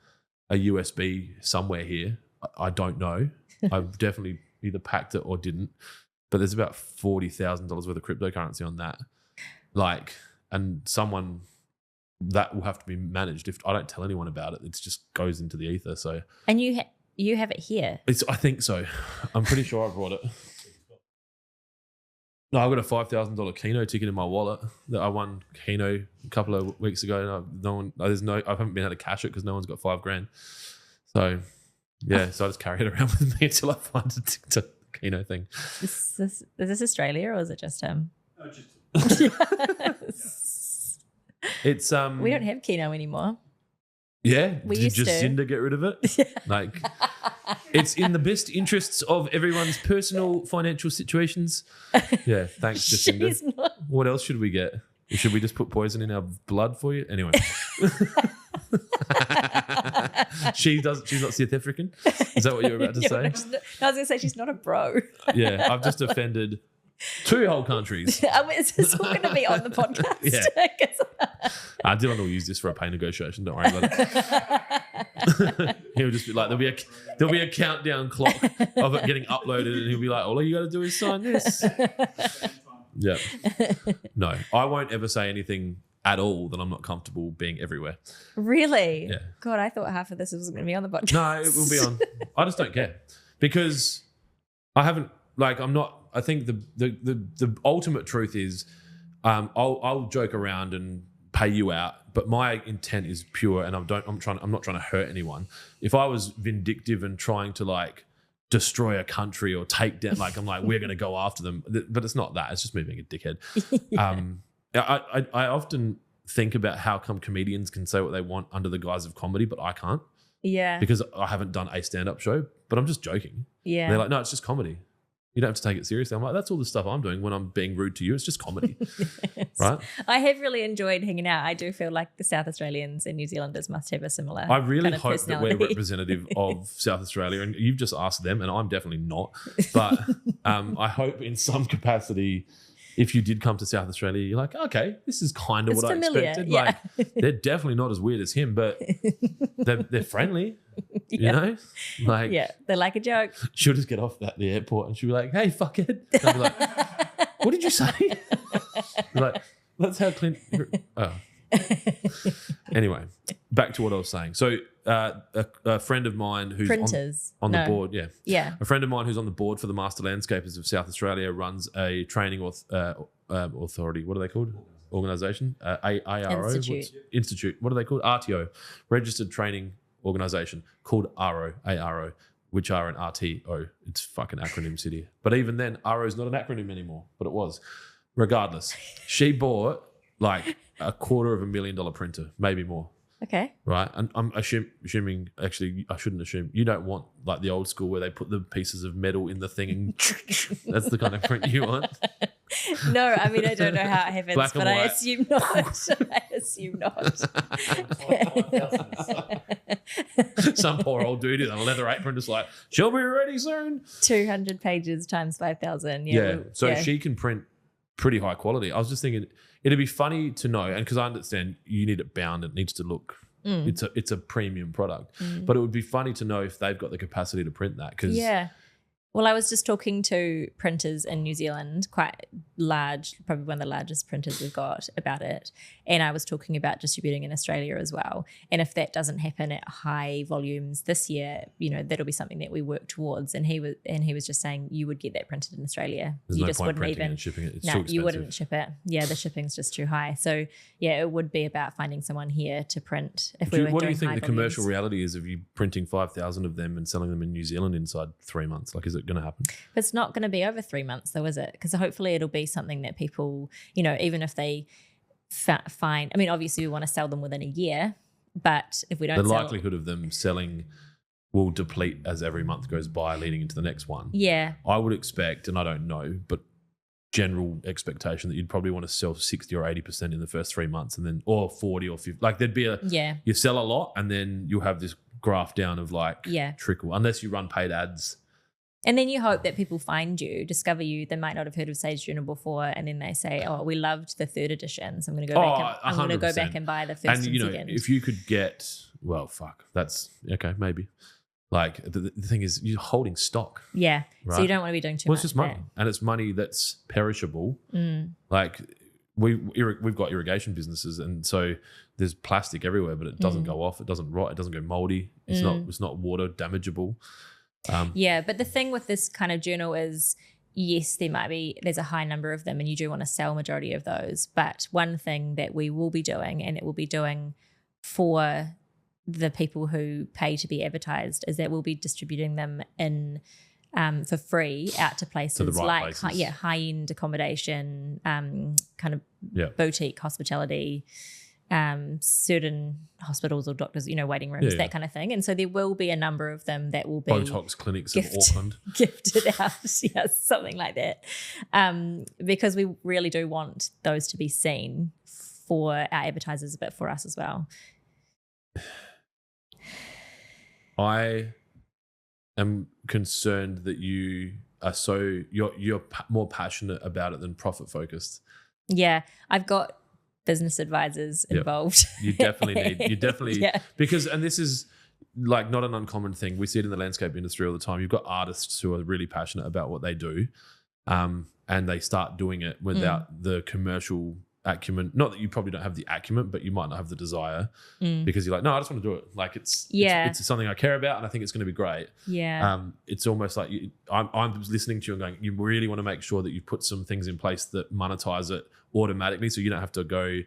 a USB somewhere here. I don't know. I've definitely either packed it or didn't. But there's about $40,000 worth of cryptocurrency on that. Like, and someone that will have to be managed. If I don't tell anyone about it, it just goes into the ether. So, and you have it here. I think so. I'm pretty sure I brought it. No, I've got a $5,000 Keno ticket in my wallet that I won Keno a couple of weeks ago. I haven't been able to cash it because no one's got $5,000. So, yeah, so I just carry it around with me until I find a Keno thing. Is this Australia or is it just No, just It's we don't have Keno anymore. Yeah, we did used to. Jacinda get rid of it? Like, it's in the best interests of everyone's personal financial situations. Yeah, thanks, Jacinda. What else should we get? Should we just put poison in our blood for you? Anyway. She's not South African? Is that what you were about to say? I was going to say she's not a bro. Yeah, I've just offended 2 whole countries. Is this all going to be on the podcast? Yeah. Dylan will use this for a pay negotiation. Don't worry about it. He'll just be like, there'll be a countdown clock of it getting uploaded, and he'll be like, all you got to do is sign this. Yeah. No, I won't ever say anything at all that I'm not comfortable being everywhere. Really? Yeah. God, I thought half of this was going to be on the podcast. No, it will be on. I just don't care because I haven't. Like, I'm not. I think the ultimate truth is, I'll joke around and pay you out, but my intent is pure, and I'm not trying to hurt anyone. If I was vindictive and trying to like destroy a country or take down, like I'm like, we're going to go after them, but it's not that. It's just me being a dickhead. I often think about how come comedians can say what they want under the guise of comedy, but I can't. Yeah. Because I haven't done a stand-up show, but I'm just joking. Yeah. And they're like, no, it's just comedy. You don't have to take it seriously. I'm like, that's all the stuff I'm doing when I'm being rude to you. It's just comedy. Yes. Right? I have really enjoyed hanging out. I do feel like the South Australians and New Zealanders must have a similar I really kind of hope that we're representative of South Australia, and you've just asked them, and I'm definitely not. But I hope in some capacity, if you did come to South Australia, you're like, okay, this is kind of It's what familiar, I expected. yeah. Like, they're definitely not as weird as him, but they're friendly. Yeah. You know? Like, yeah, they like a joke. she'll just get off at the airport and she'll be like, hey, fuckhead. And I'll be like, what did you say? Like, that's how Clint. Oh. Anyway, back to what I was saying. So, a friend of mine who's Printers. on the No. board, Yeah. a friend of mine who's on the board for the Master Landscapers of South Australia runs a training authority. What are they called? organization, ARO, Institute. What are they called? RTO, Registered Training Organization, called ARO, which are an RTO. It's fucking acronym city. But even then, ARO is not an acronym anymore, but it was. Regardless, she bought like $250,000 printer, maybe more. Okay. Right. And I'm assuming, actually, I shouldn't assume, you don't want like the old school where they put the pieces of metal in the thing and that's the kind of print you want. No, I mean, I don't know how it happens, Black and but I white. assume not. I assume not. Some poor old dude in a leather apron just like, she'll be ready soon. 200 pages times 5,000. Yeah. So she can print pretty high quality. I was just thinking it'd be funny to know, and because I understand you need it bound, it needs to look, it's a premium product, but it would be funny to know if they've got the capacity to print that. Because well, I was just talking to printers in New Zealand, quite large, probably one of the largest printers we've got, about it. And I was talking about distributing in Australia as well. And if that doesn't happen at high volumes this year, you know, that'll be something that we work towards. And he was just saying you would get that printed in Australia. There's you no just point wouldn't printing even and shipping it. It's no, too expensive. you wouldn't ship it. Yeah, the shipping's just too high. So yeah, it would be about finding someone here to print if we were What do doing you think high the commercial volumes. reality is of you printing 5,000 of them and selling them in New Zealand inside 3 months? Like, is it going to happen? It's not going to be over 3 months though, is it? Because hopefully it'll be something that people, you know, even if they find, I mean, obviously we want to sell them within a year, but if we don't The sell, likelihood of them selling will deplete as every month goes by leading into the next one. yeah, I would expect, and I don't know, but general expectation that you'd probably want to sell 60 or 80% in the first 3 months, and then, or 40 or 50. Like there'd be you sell a lot and then you'll have this graph down of like trickle, unless you run paid ads. And then you hope that people find you, discover you. They might not have heard of Sage Journal before, and then they say, "Oh, we loved the 3rd edition, so I'm going to go back. I'm going to go back and buy the first and second." If you could get, well, fuck, that's okay, maybe. Like the thing is, you're holding stock. Yeah, right? So you don't want to be doing too well, much. It's just money, and it's money that's perishable. Like we've got irrigation businesses, and so there's plastic everywhere, but it doesn't go off, it doesn't rot, it doesn't go moldy. It's not water damageable. Yeah, but the thing with this kind of journal is, yes, there's a high number of them and you do want to sell majority of those. But one thing that we will be doing, and it will be doing for the people who pay to be advertised, is that we'll be distributing them in for free out to places high-end accommodation, kind of boutique hospitality, certain hospitals or doctors, you know, waiting rooms, that kind of thing. And so there will be a number of them that will be Botox clinics of Auckland. Gifted out, yes, something like that. Because we really do want those to be seen for our advertisers, but for us as well. I am concerned that you are you're more passionate about it than profit focused. Yeah, I've got business advisors involved. You definitely because, and this is like not an uncommon thing. We see it in the landscape industry all the time. You've got artists who are really passionate about what they do, and they start doing it without the commercial acumen. Not that you probably don't have the acumen, but you might not have the desire because you're like, no, I just want to do it. Like it's something I care about and I think it's going to be great. Yeah. It's almost like I'm listening to you and going, you really want to make sure that you put some things in place that monetize it automatically, so you don't have to go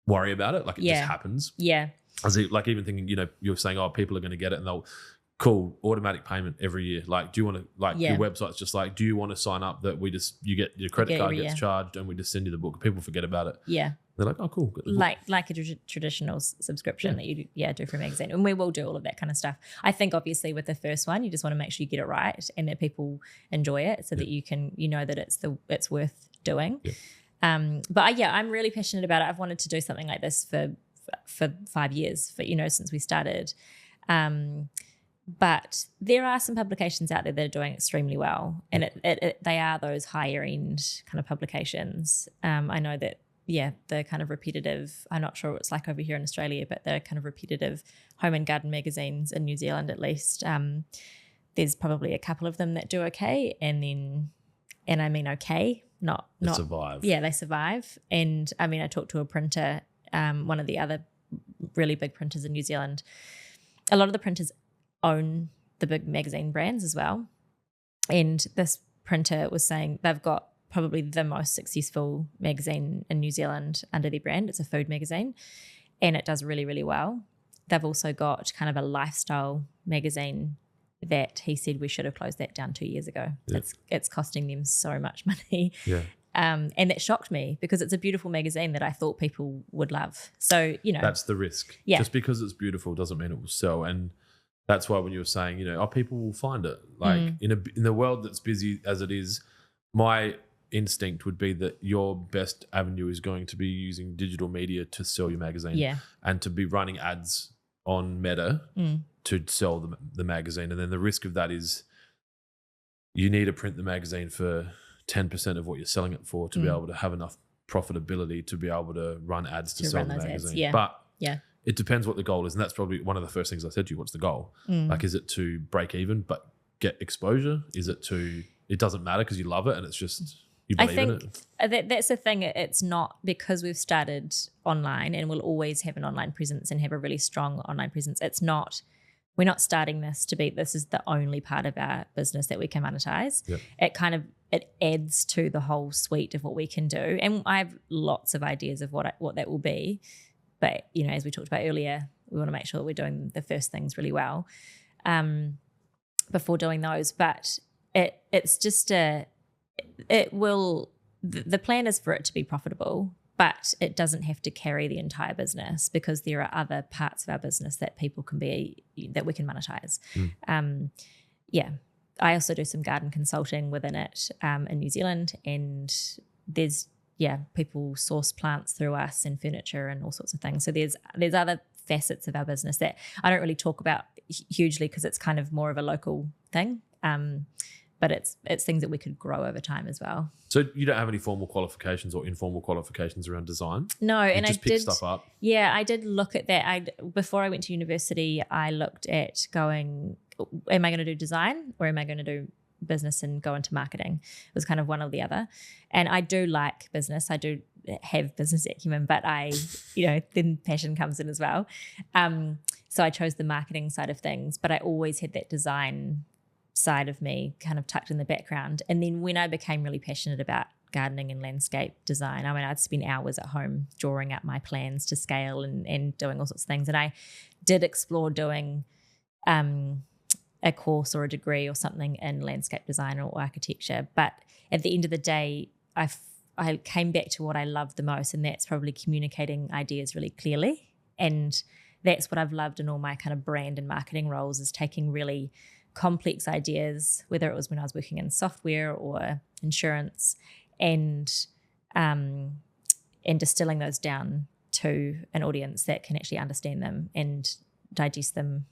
worry about it. Like it just happens. Yeah. Like even thinking, you know, you're saying, oh, people are going to get it and they'll automatic payment every year. Like, do you want to, your website's just like, do you want to sign up that you get your credit card gets charged and we just send you the book? People forget about it. Yeah. They're like, oh, cool. Like a traditional subscription that you do for a magazine. And we will do all of that kind of stuff. I think obviously with the first one, you just want to make sure you get it right and that people enjoy it so that you know that it's worth doing. Yeah. But I'm really passionate about it. I've wanted to do something like this for 5 years, since we started. But there are some publications out there that are doing extremely well, and they are those higher end kind of publications. I know that, the kind of repetitive, I'm not sure what it's like over here in Australia, but the kind of repetitive home and garden magazines in New Zealand, at least, there's probably a couple of them that do okay, and I mean okay, not survive. Yeah, they survive. And I mean, I talked to a printer, one of the other really big printers in New Zealand. A lot of the printers own the big magazine brands as well. And this printer was saying they've got probably the most successful magazine in New Zealand under their brand. It's a food magazine and it does really, really well. They've also got kind of a lifestyle magazine that he said we should have closed that down 2 years ago. Yeah. It's costing them so much money. Yeah. And that shocked me because it's a beautiful magazine that I thought people would love. So, That's the risk. Yeah. Just because it's beautiful doesn't mean it will sell. And that's why when you were saying, people will find it. Like in the world that's busy as it is, my instinct would be that your best avenue is going to be using digital media to sell your magazine and to be running ads on Meta to sell the magazine. And then the risk of that is you need to print the magazine for 10% of what you're selling it for to be able to have enough profitability to be able to run ads to sell the magazine. Ads, But it depends what the goal is. And that's probably one of the first things I said to you. What's the goal? Like, is it to break even but get exposure? Is it it doesn't matter because you love it and it's just you believe in it? That's the thing. It's not because we've started online and we'll always have an online presence and have a really strong online presence. We're not starting this is the only part of our business that we can monetize. Yep. It adds to the whole suite of what we can do. And I have lots of ideas of what that will be. But, as we talked about earlier, we want to make sure that we're doing the first things really well before doing those. But it's just the plan is for it to be profitable, but it doesn't have to carry the entire business because there are other parts of our business that that we can monetize. I also do some garden consulting within it in New Zealand, and there's people source plants through us and furniture and all sorts of things. So there's other facets of our business that I don't really talk about hugely because it's kind of more of a local thing. But it's things that we could grow over time as well. So you don't have any formal qualifications or informal qualifications around design? No, and I pick stuff up. Yeah, I did look at that. Before I went to university, I looked at going, am I going to do design or am I going to do business and go into marketing? It was kind of one or the other. And I do like business. I do have business acumen, but then passion comes in as well. So I chose the marketing side of things, but I always had that design side of me kind of tucked in the background. And then when I became really passionate about gardening and landscape design, I'd spend hours at home drawing up my plans to scale and doing all sorts of things. And I did explore doing a course or a degree or something in landscape design or architecture. But at the end of the day, I came back to what I love the most, and that's probably communicating ideas really clearly. And that's what I've loved in all my kind of brand and marketing roles, is taking really complex ideas, whether it was when I was working in software or insurance, and distilling those down to an audience that can actually understand them and digest them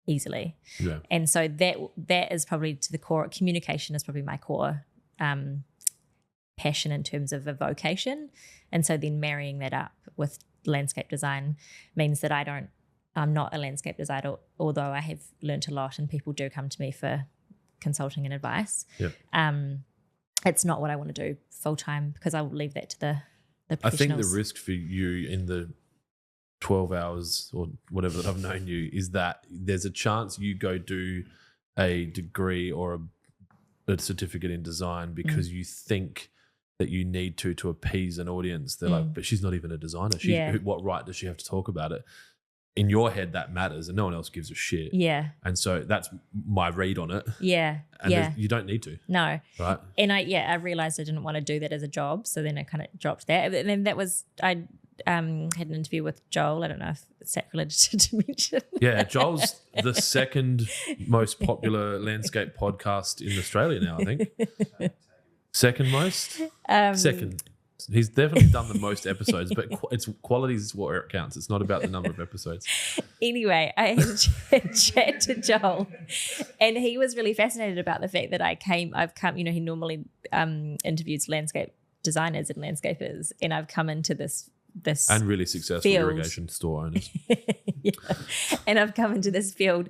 easily. Yeah. And so that is probably to the core. Communication is probably my core passion in terms of a vocation. And so then marrying that up with landscape design means that I'm not a landscape designer, although I have learnt a lot and people do come to me for consulting and advice. Yep. It's not what I want to do full time because I will leave that to the professionals. I think the risk for you in the 12 hours or whatever that I've known you is that there's a chance you go do a degree or a certificate in design because you think that you need to appease an audience. They're like, but she's not even a designer. What right does she have to talk about it? In your head, that matters, and no one else gives a shit. Yeah. And so that's my read on it. Yeah. And you don't need to. No. Right. And I realized I didn't want to do that as a job, so then I kind of dropped that. And then I had an interview with Joel. I don't know if it's sacrilege to mention. Yeah, Joel's the second most popular landscape podcast in Australia now, I think. Second most? Second. He's definitely done the most episodes, but it's quality is what it counts. It's not about the number of episodes. Anyway, I had a chat to Joel, and he was really fascinated about the fact that I've come, he normally interviews landscape designers and landscapers, and I've come into this and really successful field. Irrigation store owners. Yeah. And I've come into this field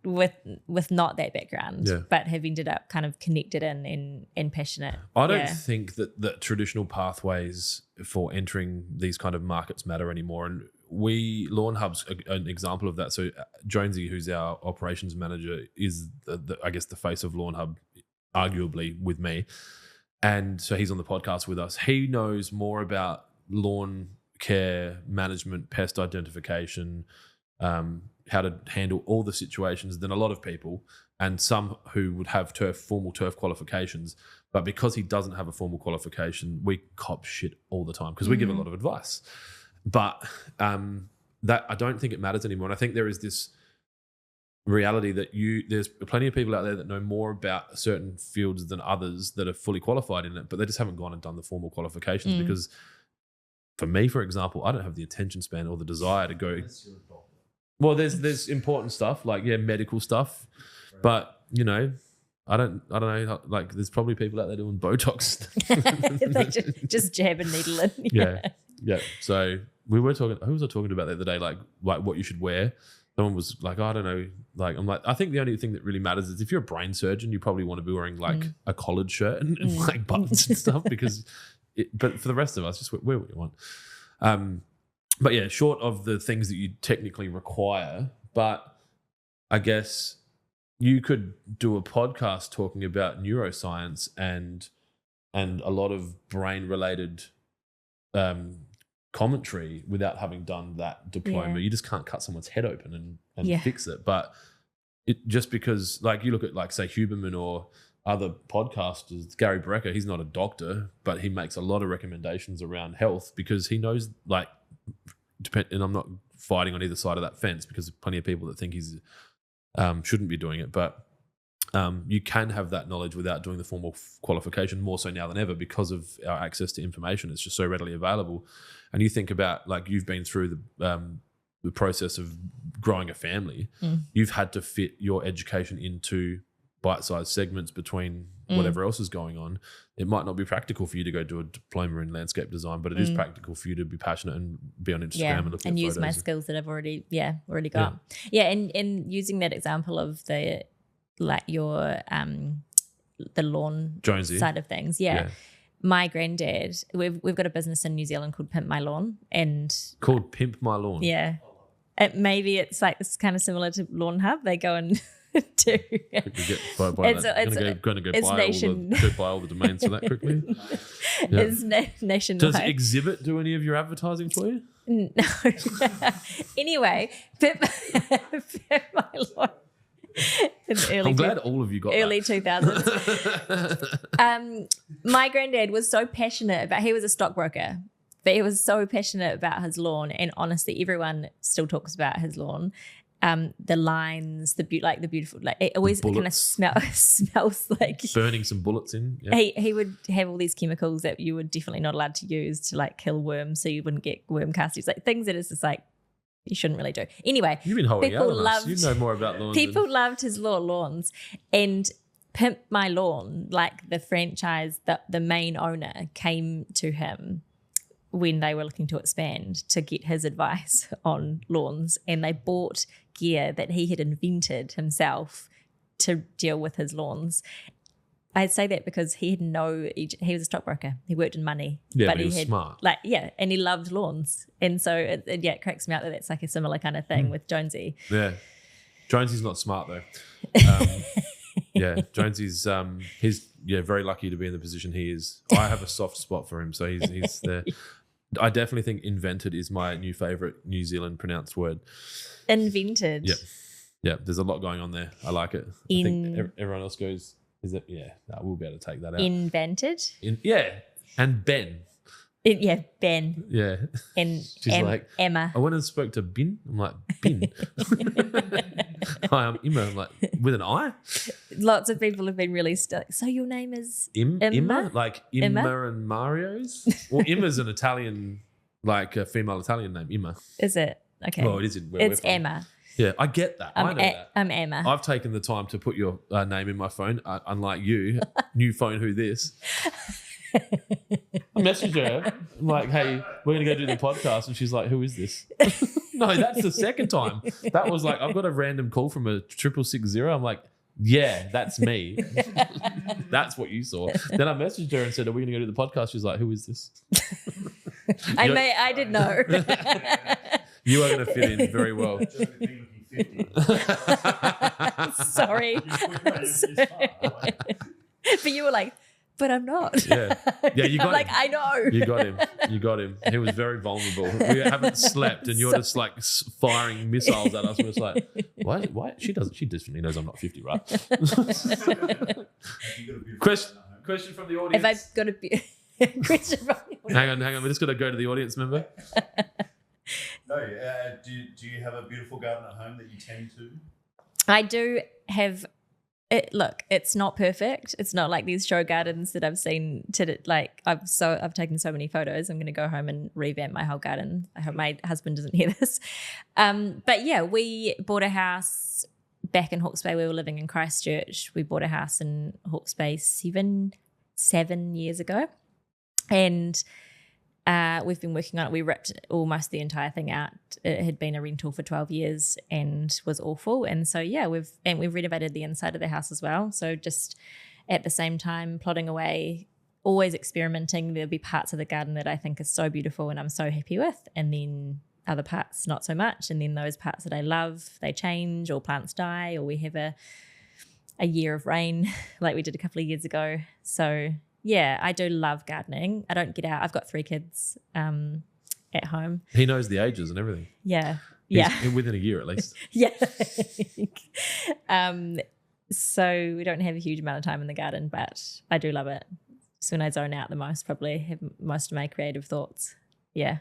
with not that background, but have ended up kind of connected in and passionate. I don't think that traditional pathways for entering these kind of markets matter anymore. And Lawn Hub's an example of that. So Jonesy, who's our operations manager, is I guess the face of Lawn Hub, arguably with me. and so he's on the podcast with us. He knows more about lawn care management, pest identification, how to handle all the situations than a lot of people, and some who would have formal turf qualifications. But because he doesn't have a formal qualification, we cop shit all the time because we give a lot of advice. But that I don't think it matters anymore. And I think there is this reality that there's plenty of people out there that know more about certain fields than others that are fully qualified in it, but they just haven't gone and done the formal qualifications because for me, for example, I don't have the attention span or the desire to go. Well, there's important stuff like medical stuff, but I don't know. Like, there's probably people out there doing Botox. They just jab a needle in. Yeah. So we were talking. Who was I talking about the other day? Like what you should wear. Someone was like, I don't know. Like, I'm like, I think the only thing that really matters is if you're a brain surgeon, you probably want to be wearing like a collared shirt and like buttons and stuff because. But for the rest of us, just wear what you want. But yeah, short of the things that you technically require, but I guess you could do a podcast talking about neuroscience and a lot of brain-related commentary without having done that diploma. You just can't cut someone's head open and fix it. But it just because, like, you look at, like, say, Huberman or other podcasters, Gary Brecker, he's not a doctor, but he makes a lot of recommendations around health because he knows, like, and I'm not fighting on either side of that fence because there's plenty of people that think he's shouldn't be doing it, but you can have that knowledge without doing the formal qualification, more so now than ever because of our access to information. It's just so readily available. And you think about, like, you've been through the process of growing a family. You've had to fit your education into bite-sized segments between whatever else is going on. It might not be practical for you to go do a diploma in landscape design, but it is practical for you to be passionate and be on Instagram and look at use photos my skills that I've already got. And using that example of the lawn Jonesy side of things. My granddad, we've got a business in New Zealand called Pimp My Lawn, and called Pimp My Lawn. Maybe it's like, it's kind of similar to Lawn Hub. They go and do. Going to buy all the domains for that quickly. It's nationwide. Does Exhibit do any of your advertising for you? No. Anyway, Pimp My Lawn. I'm glad all of you got early that. 2000s. My granddad was so passionate about, he was a stockbroker, but he was so passionate about his lawn, and honestly everyone still talks about his lawn. The lines, the beautiful, like, it always kind of smells like burning some bullets in. He would have all these chemicals that you were definitely not allowed to use to, like, kill worms, so you wouldn't get worm castings, like things that is just like you shouldn't really do. Anyway, you've been holding out on us. You know more about lawns. People loved his lawns, and Pimp My Lawn, like the franchise, the main owner came to him when they were looking to expand to get his advice on lawns, and they bought gear that he had invented himself to deal with his lawns. I say that because he was a stockbroker. He worked in money. But he was smart. And he loved lawns. And so it cracks me out that that's like a similar kind of thing with Jonesy. Yeah. Jonesy's not smart though. Jonesy's he's very lucky to be in the position he is. I have a soft spot for him, so he's there. I definitely think invented is my new favorite New Zealand pronounced word. Invented. Yeah. There's a lot going on there. I like it. I think everyone else goes, is it? Yeah, no, we'll be able to take that out. Invented. And Ben. Ben. Yeah. And she's like, Emma. I went and spoke to Bin. I'm like, Bin. Hi, I'm Emma. I'm like, with an I? Lots of people have been really stuck. So your name is Emma? Like Emma and Mario's? Well, Emma's an Italian, like a female Italian name, Emma. Is it? Okay. Well, it is. It's Emma. Yeah, I get that. I know that. I'm Emma. I've taken the time to put your name in my phone, unlike you. New phone, who this? I messaged her. I'm like, hey, we're going to go do the podcast. And she's like, who is this? No, that's the second time. That was like, I've got a random call from a 6660. I'm like, yeah, that's me. That's what you saw. Then I messaged her and said, are we going to go do the podcast? She's like, who is this? I did know. You are going to fit in very well. Sorry. But you were like, but I'm not. Yeah. Yeah, you got I'm like, him. I know. You got him. He was very vulnerable. We haven't slept, and you're just like firing missiles at us. We're just like, why? She definitely knows I'm not 50, right? Question from the audience. If I've got to be question from the audience. Hang on. We're just going to go to the audience member. No, do you have a beautiful garden at home that you tend to? I do have it. Look, it's not perfect. It's not like these show gardens that I've seen. I've taken so many photos. I'm going to go home and revamp my whole garden. I hope my husband doesn't hear this. But yeah, we bought a house back in Hawke's Bay. We were living in Christchurch. We bought a house in Hawke's Bay seven years ago, and we've been working on it. We ripped almost the entire thing out. It had been a rental for 12 years and was awful. And so, yeah, we've renovated the inside of the house as well. So just at the same time, plodding away, always experimenting. There'll be parts of the garden that I think are so beautiful and I'm so happy with. And then other parts, not so much. And then those parts that I love, they change, or plants die, or we have a year of rain like we did a couple of years ago. So yeah, I do love gardening. I don't get out. I've got 3 kids at home. He knows the ages and everything. Yeah. He's within a year at least. Yeah. So we don't have a huge amount of time in the garden, but I do love it. It's when I zone out the most, probably have most of my creative thoughts. Yeah.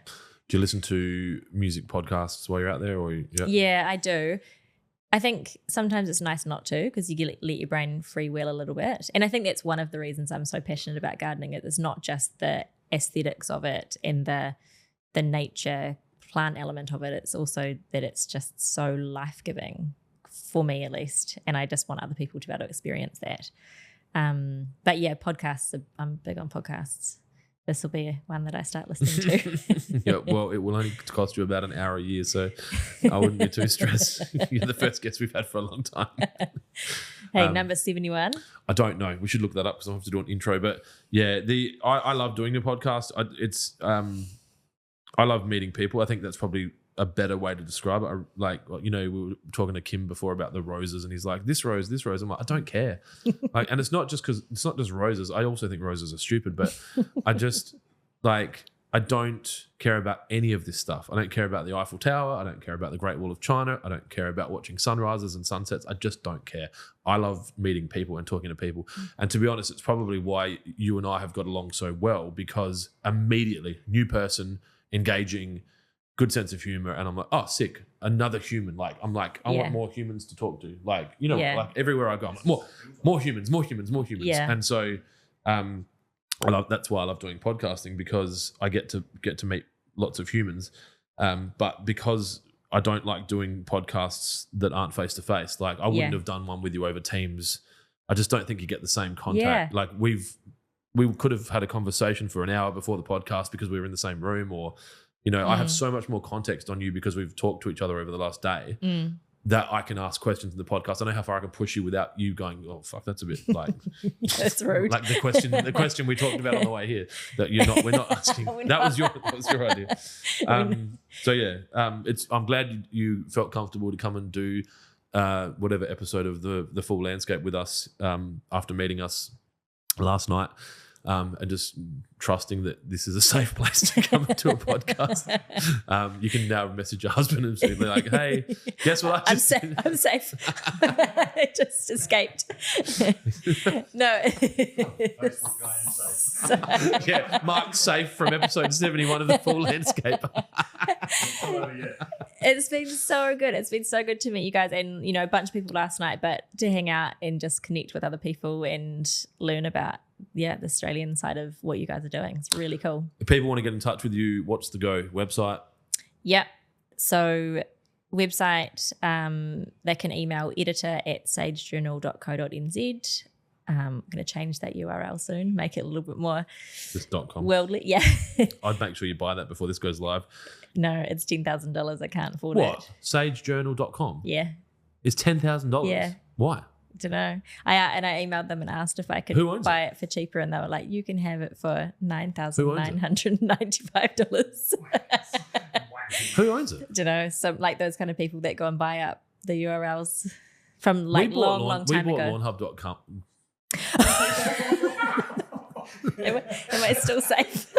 Do you listen to music podcasts while you're out there? Yeah, I do. I think sometimes it's nice not to, because you let your brain freewheel a little bit. And I think that's one of the reasons I'm so passionate about gardening. It's not just the aesthetics of it and the nature plant element of it. It's also that it's just so life-giving, for me at least. And I just want other people to be able to experience that. But yeah, podcasts, I'm big on podcasts. This will be one that I start listening to. Yeah, well, it will only cost you about an hour a year, so I wouldn't be too stressed. You're the first guest we've had for a long time. Hey, number 71. I don't know. We should look that up because I'll have to do an intro. But yeah, I love doing the podcast. I love meeting people. I think that's probably a better way to describe it. We were talking to Kim before about the roses, and he's like, this rose. I'm like, I don't care. And it's not just roses. I also think roses are stupid, but I just I don't care about any of this stuff. I don't care about the Eiffel Tower. I don't care about the Great Wall of China. I don't care about watching sunrises and sunsets. I just don't care. I love meeting people and talking to people. And to be honest, it's probably why you and I have got along so well, because immediately, new person, engaging, good sense of humor, and I'm like, oh, sick, another human. I want more humans to talk to. Everywhere I go, I'm like, more humans. Yeah. And so that's why I love doing podcasting, because I get to meet lots of humans. But because I don't like doing podcasts that aren't face to face, I wouldn't have done one with you over Teams. I just don't think you get the same contact. Yeah. We could have had a conversation for an hour before the podcast because we were in the same room, or I have so much more context on you because we've talked to each other over the last day that I can ask questions in the podcast. I know how far I can push you without you going, oh, fuck, that's a bit that's rude. Like the question we talked about on the way here that we're not asking. That was your idea. I'm glad you felt comfortable to come and do whatever episode of the full landscape with us after meeting us last night. And just trusting that this is a safe place to come to a podcast. You can now message your husband and be like, hey, guess what I just did? I'm safe. I just escaped. No. Yeah, Mark's safe from episode 71 of the full landscape. It's been so good. It's been so good to meet you guys, and a bunch of people last night, but to hang out and just connect with other people and learn about the Australian side of what you guys are doing. It's really cool. If people want to get in touch with you, what's the go? Website? Yep. So website, they can email editor@sagejournal.co.nz. I'm going to change that URL soon, make it a little bit more just .com. worldly. Yeah. I'd make sure you buy that before this goes live. No, it's $10,000. I can't afford it. What? Sagejournal.com? Yeah. It's $10,000? Yeah. Why? Don't know. I emailed them and asked if I could buy it for cheaper, and they were like, you can have it for $9,995. Who owns it? Don't know. Some those kind of people that go and buy up the URLs from long time ago. We bought lawnhub.com. Am I still safe?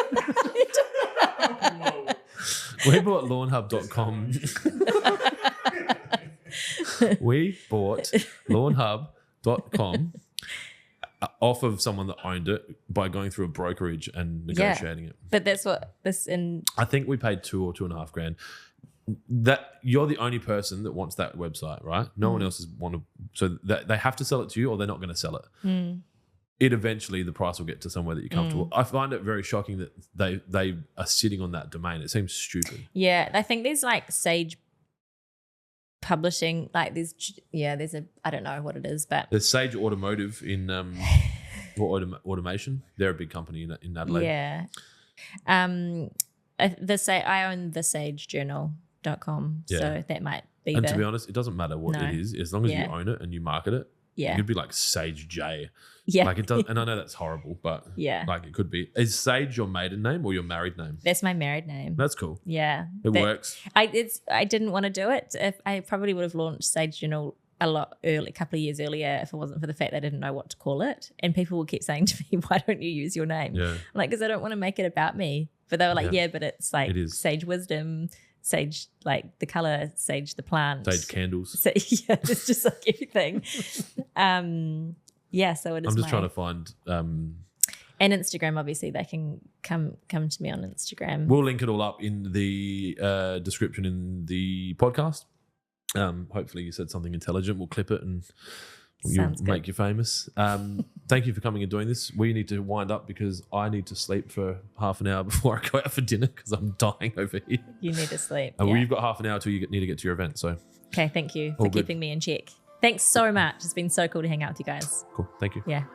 We bought lawnhub.com. We bought lawnhub.com off of someone that owned it by going through a brokerage and negotiating it. But that's what this in. I think we paid $2,000 or $2,500. That you're the only person that wants that website, right? No one else is want to. So that they have to sell it to you, or they're not going to sell it. It eventually the price will get to somewhere that you're comfortable. I find it very shocking that they are sitting on that domain. It seems stupid. Yeah, I think there's like Sage Publishing, like there's a, I don't know what it is, but There's Sage Automotive in automation. They're a big company in Adelaide. yeah. I own thesagejournal.com, Yeah. so that might be And to be honest, it doesn't matter what No. it is, as long as Yeah. you own it and you market it. yeah, It could be like Sage J. yeah, Like it does, and I know that's horrible, but yeah. like it could be. Is Sage your maiden name or your married name? That's my married name. That's cool. Yeah, It works. I didn't want to do it. If I probably would have launched Sage Journal a couple of years earlier if it wasn't for the fact that I didn't know what to call it. And people would keep saying to me, "Why don't you use your name?" Yeah. I'm like, because I don't want to make it about me. But they were like, Yeah. "Yeah, but it's like It is. Sage Wisdom, Sage like the color, Sage the plant, Sage candles. So, yeah, it's just like everything." Yeah, so it is. I'm just trying to find. And Instagram, obviously, they can come to me on Instagram. We'll link it all up in the description in the podcast. Hopefully, you said something intelligent. We'll clip it and Sounds good. make you famous. Thank you for coming and doing this. We need to wind up because I need to sleep for half an hour before I go out for dinner because I'm dying over here. You need to sleep. And yeah. we've got half an hour till you need to get to your event. So Okay, thank you All for good. keeping me in check. Thanks so much. It's been so cool to hang out with you guys. cool. Thank you. Yeah.